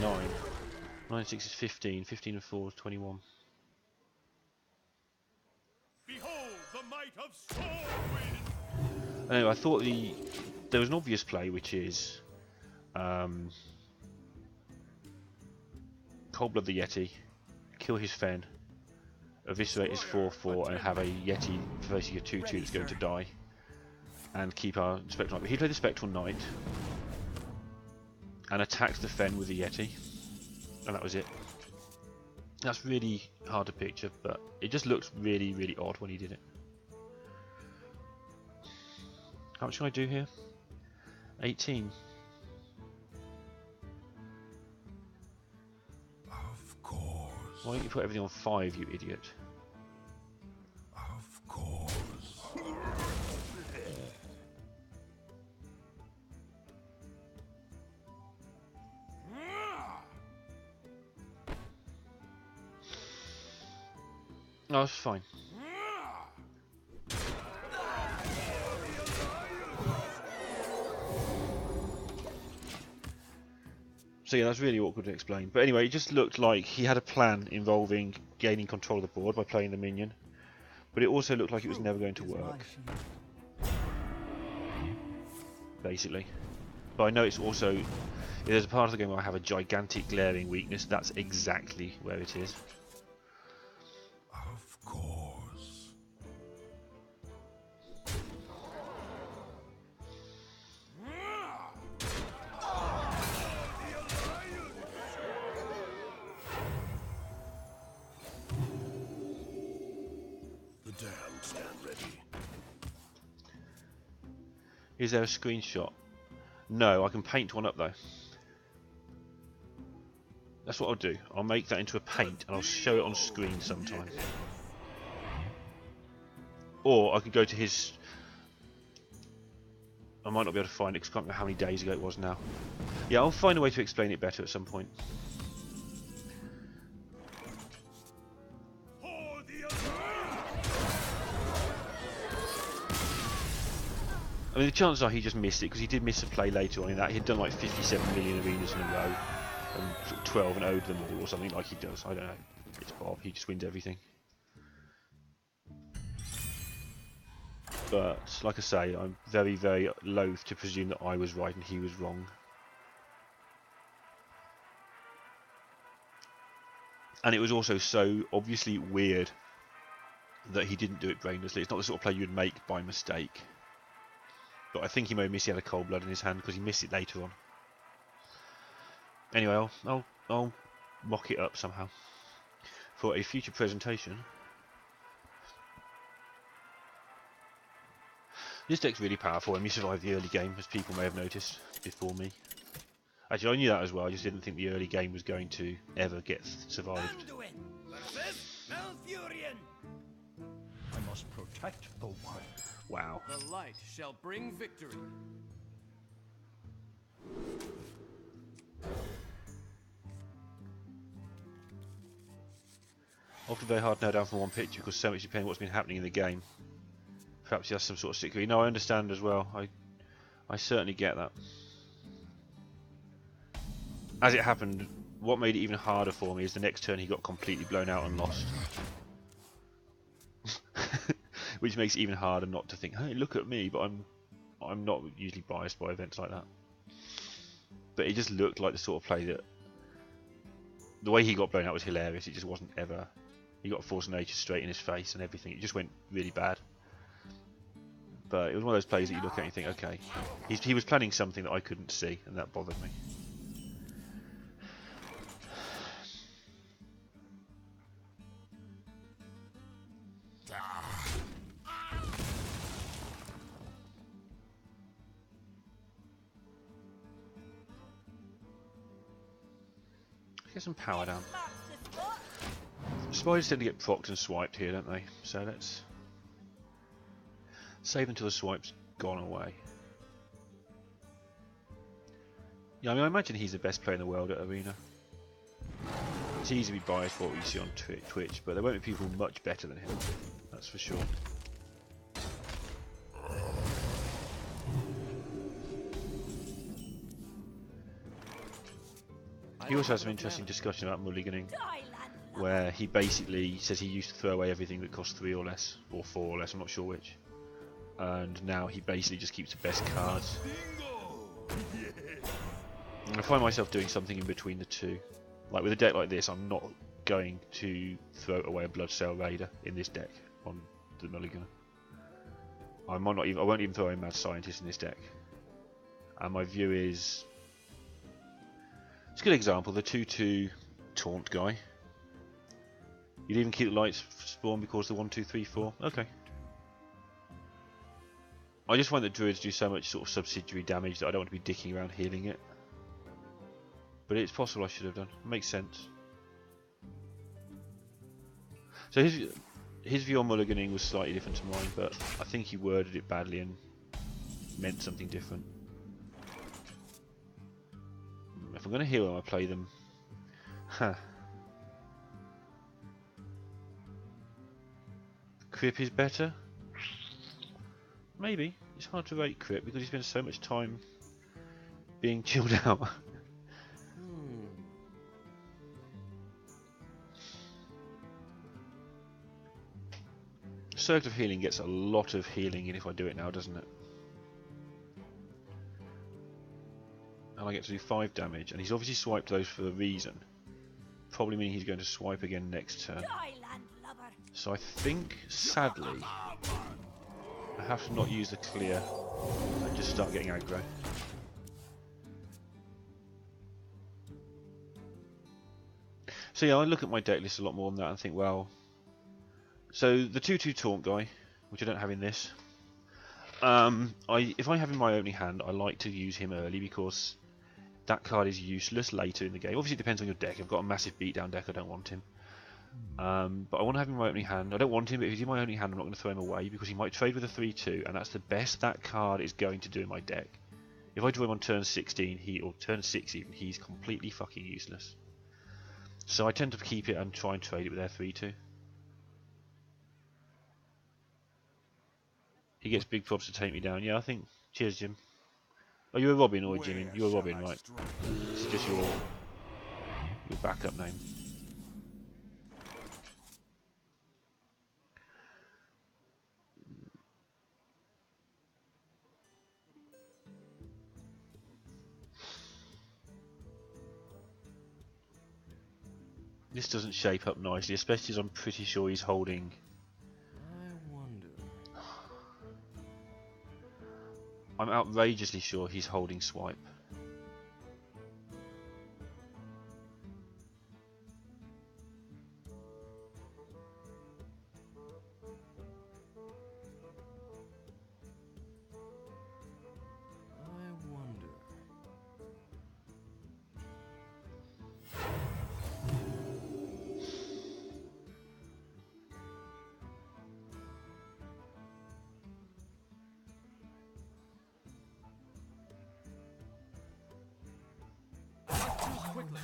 9. 9 and 6 is 15. 15 and 4 is 21. Behold the might of Stormwind! Anyway, I thought there was an obvious play, which is Cold Blood the Yeti, kill his Fen, Eviscerate his 4/4, and have a Yeti for basically a 2/2 that's going to die, and keep our Spectral Knight. But he played the Spectral Knight and attacked the Fen with the Yeti, and that was it. That's really hard to picture, but it just looks really, really odd when he did it. How much can I do here? 18. Of course. Why don't you put everything on 5, you idiot? Of course. No, it's fine. So yeah, that's really awkward to explain. But anyway, it just looked like he had a plan involving gaining control of the board by playing the minion. But it also looked like it was never going to work. Basically. But I know it's also... if there's a part of the game where I have a gigantic glaring weakness, that's exactly where it is. Of course. The damned stand ready. Is there a screenshot? No, I can paint one up though. That's what I'll do. I'll make that into a paint and I'll show it on screen sometime. Or I could go to his... I might not be able to find it because I can't remember how many days ago it was now. Yeah, I'll find a way to explain it better at some point. For the Alliance! I mean, the chances are he just missed it because he did miss a play later on in that. He'd done like 57 million arenas in a row and 12 and owed them all or something like he does. I don't know. It's Bob. He just wins everything. But, like I say, I'm very, very loath to presume that I was right and he was wrong. And it was also so obviously weird that he didn't do it brainlessly. It's not the sort of play you'd make by mistake. But I think he may have missed he had a Cold Blood in his hand because he missed it later on. Anyway, I'll mock it up somehow for a future presentation. This deck's really powerful and we survived the early game, as people may have noticed before me. Actually, I knew that as well, I just didn't think the early game was going to ever get survived. Malfurion! I must protect the one. Wow. The light shall bring victory. Often very hard to nail down from one picture because so much depends on what's been happening in the game. Perhaps he has some sort of secret. No, I understand as well. I certainly get that. As it happened, what made it even harder for me is the next turn he got completely blown out and lost. Which makes it even harder not to think, hey, look at me, but I'm not usually biased by events like that. But it just looked like the sort of play that... The way he got blown out was hilarious, it just wasn't ever... He got Force of Nature straight in his face and everything, it just went really bad. But it was one of those plays that you look at and you think, okay, he was planning something that I couldn't see, and that bothered me. Get some power down. Spiders tend to get procced and swiped here, don't they? So let's save until the swipe's gone away. Yeah, I mean, I imagine he's the best player in the world at Arena. It's easy to be biased for what you see on Twitch, but there won't be people much better than him. That's for sure. He also has some interesting discussion about mulliganing, where he basically says he used to throw away everything that cost 3 or less, or 4 or less, I'm not sure which. And now he basically just keeps the best cards. And I find myself doing something in between the two. Like with a deck like this, I'm not going to throw away a Bloodsail Raider in this deck on the mulligan. I won't even throw away Mad Scientist in this deck. And my view is, it's a good example, the 2/2 taunt guy. You'd even keep the lights spawn because the 1, 2, 3, 4. Okay. I just find that druids do so much sort of subsidiary damage that I don't want to be dicking around healing it. But it's possible I should have done. It makes sense. So his view on mulliganing was slightly different to mine, but I think he worded it badly and meant something different. If I'm going to heal them, I play them. Huh. Crip is better? Maybe. It's hard to rate Crip because he spends so much time being chilled out. Circle of Healing gets a lot of healing in if I do it now, doesn't it? And I get to do 5 damage, and he's obviously swiped those for a reason. Probably meaning he's going to swipe again next turn. So I think, sadly, I have to not use the clear and just start getting aggro. So yeah, I look at my deck list a lot more than that and think, well, so the 2/2 taunt guy, which I don't have in this, if I have in my opening hand, I like to use him early because that card is useless later in the game. Obviously it depends on your deck. I've got a massive beatdown deck, I don't want him. But I want to have him in my opening hand. I don't want him, but if he's in my opening hand, I'm not going to throw him away because he might trade with a 3/2, and that's the best that card is going to do in my deck. If I draw him on turn 16, or turn 6 even, he's completely fucking useless. So I tend to keep it and try and trade it with their 3/2. He gets big props to take me down. Yeah, I think. Cheers, Jim. Are you a Robin or a Jimmy? You're a Robin, right? This is just your backup name. This doesn't shape up nicely, especially as I'm pretty sure he's holding. I wonder. I'm outrageously sure he's holding swipe. I wonder. Quickly.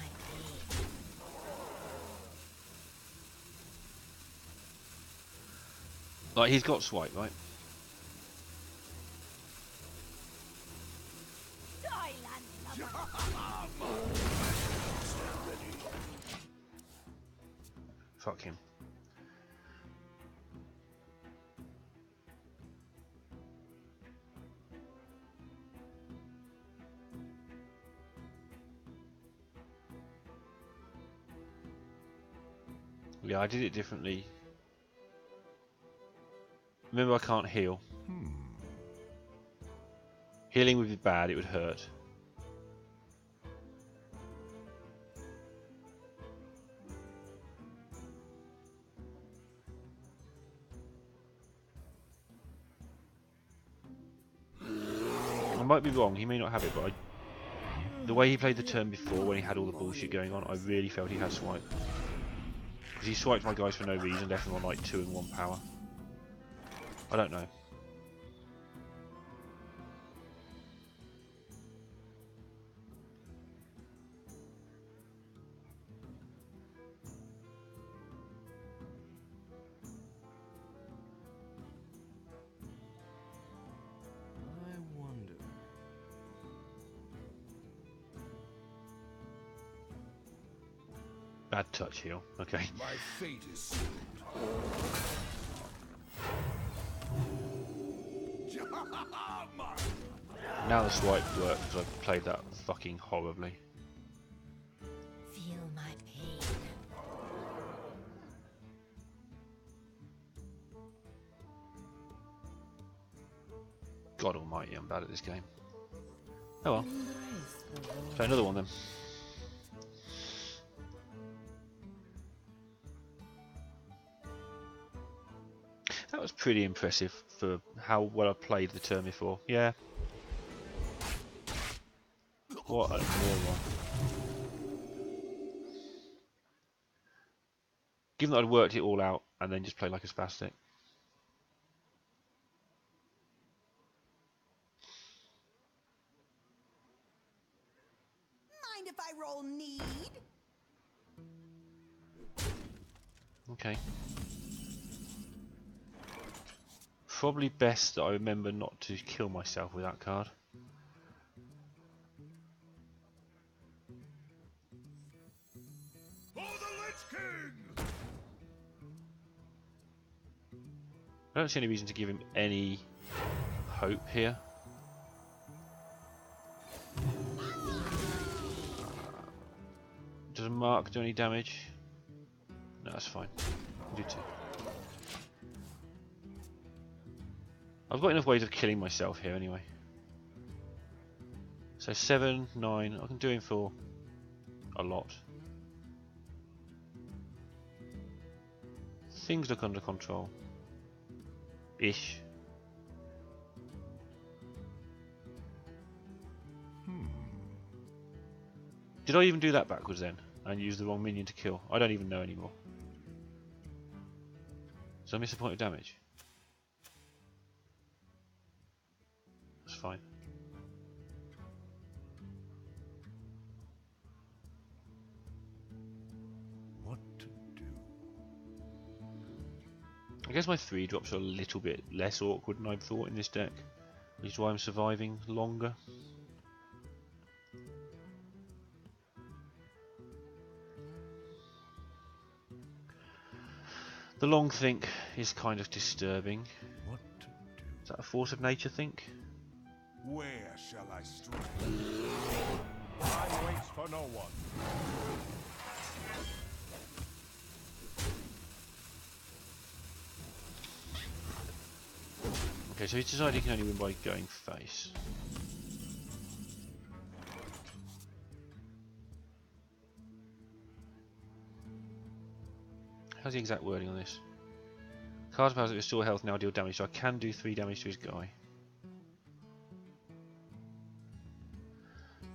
Like, he's got swipe, right? Fuck him. Yeah, I did it differently. Remember, I can't heal. Healing would be bad, it would hurt. I might be wrong, he may not have it, but the way he played the turn before when he had all the bullshit going on, I really felt he had swipe. Because Because he swiped my guys for no reason, left them on like 2 and 1 power. I don't know. I wonder. Bad touch heal. Okay. My fate is sealed. Now the swipe works because I've played that fucking horribly. Feel my pain. God almighty, I'm bad at this game. Oh well. Embrace the Let's play another one then. That was pretty impressive for how well I played the turn before. Yeah. What a moron. Given that I'd worked it all out and then just played like a spastic. Mind if I roll need? Okay. Probably best that I remember not to kill myself with that card. For the Lich King! I don't see any reason to give him any hope here. Does Mark do any damage? No, that's fine. I'll do 2. I've got enough ways of killing myself here anyway. So 7, 9, I can do him for a lot. Things look under control. Ish. Did I even do that backwards then? And use the wrong minion to kill? I don't even know anymore. So I miss a point of damage? That's fine. What to do? I guess my 3 drops are a little bit less awkward than I thought in this deck, which is why I'm surviving longer. The long think is kind of disturbing. What to do? Is that a force of nature think? Where shall I strike? Time waits for no one. Okay, so he's decided he can only win by going face. How's the exact wording on this? Card powers that restore health now deal damage, so I can do 3 damage to his guy.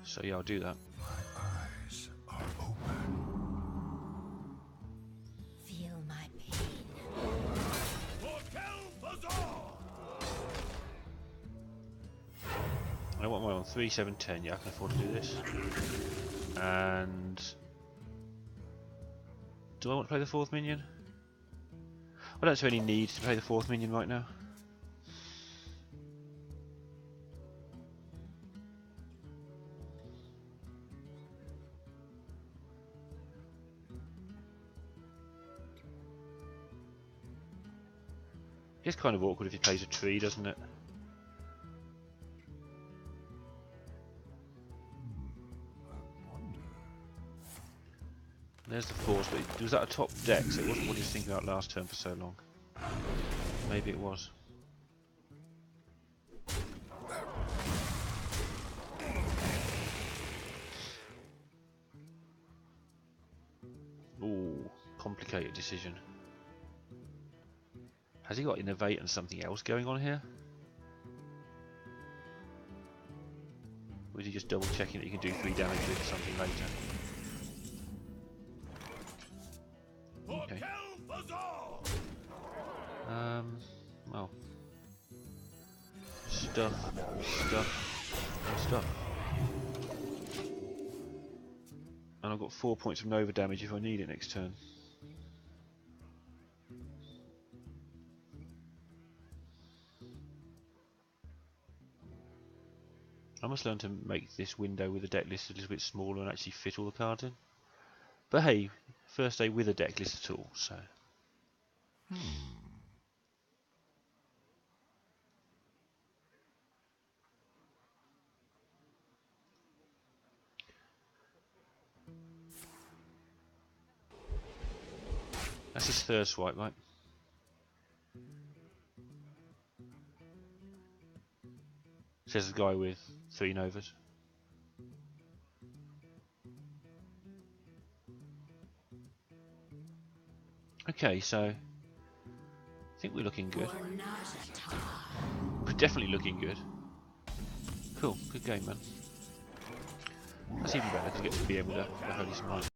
So yeah, I'll do that. My eyes are open. Feel my pain. For Kel'Thuzor! I want my on 3, 7, 10. Yeah, I can afford to do this. And do I want to play the 4th minion? I don't see any need to play the 4th minion right now. It's kind of awkward if he plays a tree, doesn't it? There's the force, but it was at a top deck, so it wasn't what he was thinking about last turn for so long. Maybe it was. Ooh, complicated decision. Has he got innovate and something else going on here? Or is he just double checking that you can do 3 damage with something later? Okay. Well. Stuff, and stuff. And I've got 4 points of Nova damage if I need it next turn. I must learn to make this window with the deck list a little bit smaller and actually fit all the cards in. But hey, first day with a deck list at all, so. That's his third swipe, right? Says the guy with 3 Novas. Okay, so I think we're looking good. We're definitely looking good. Cool, good game, man. That's even better because I get to be able to Holy Smite.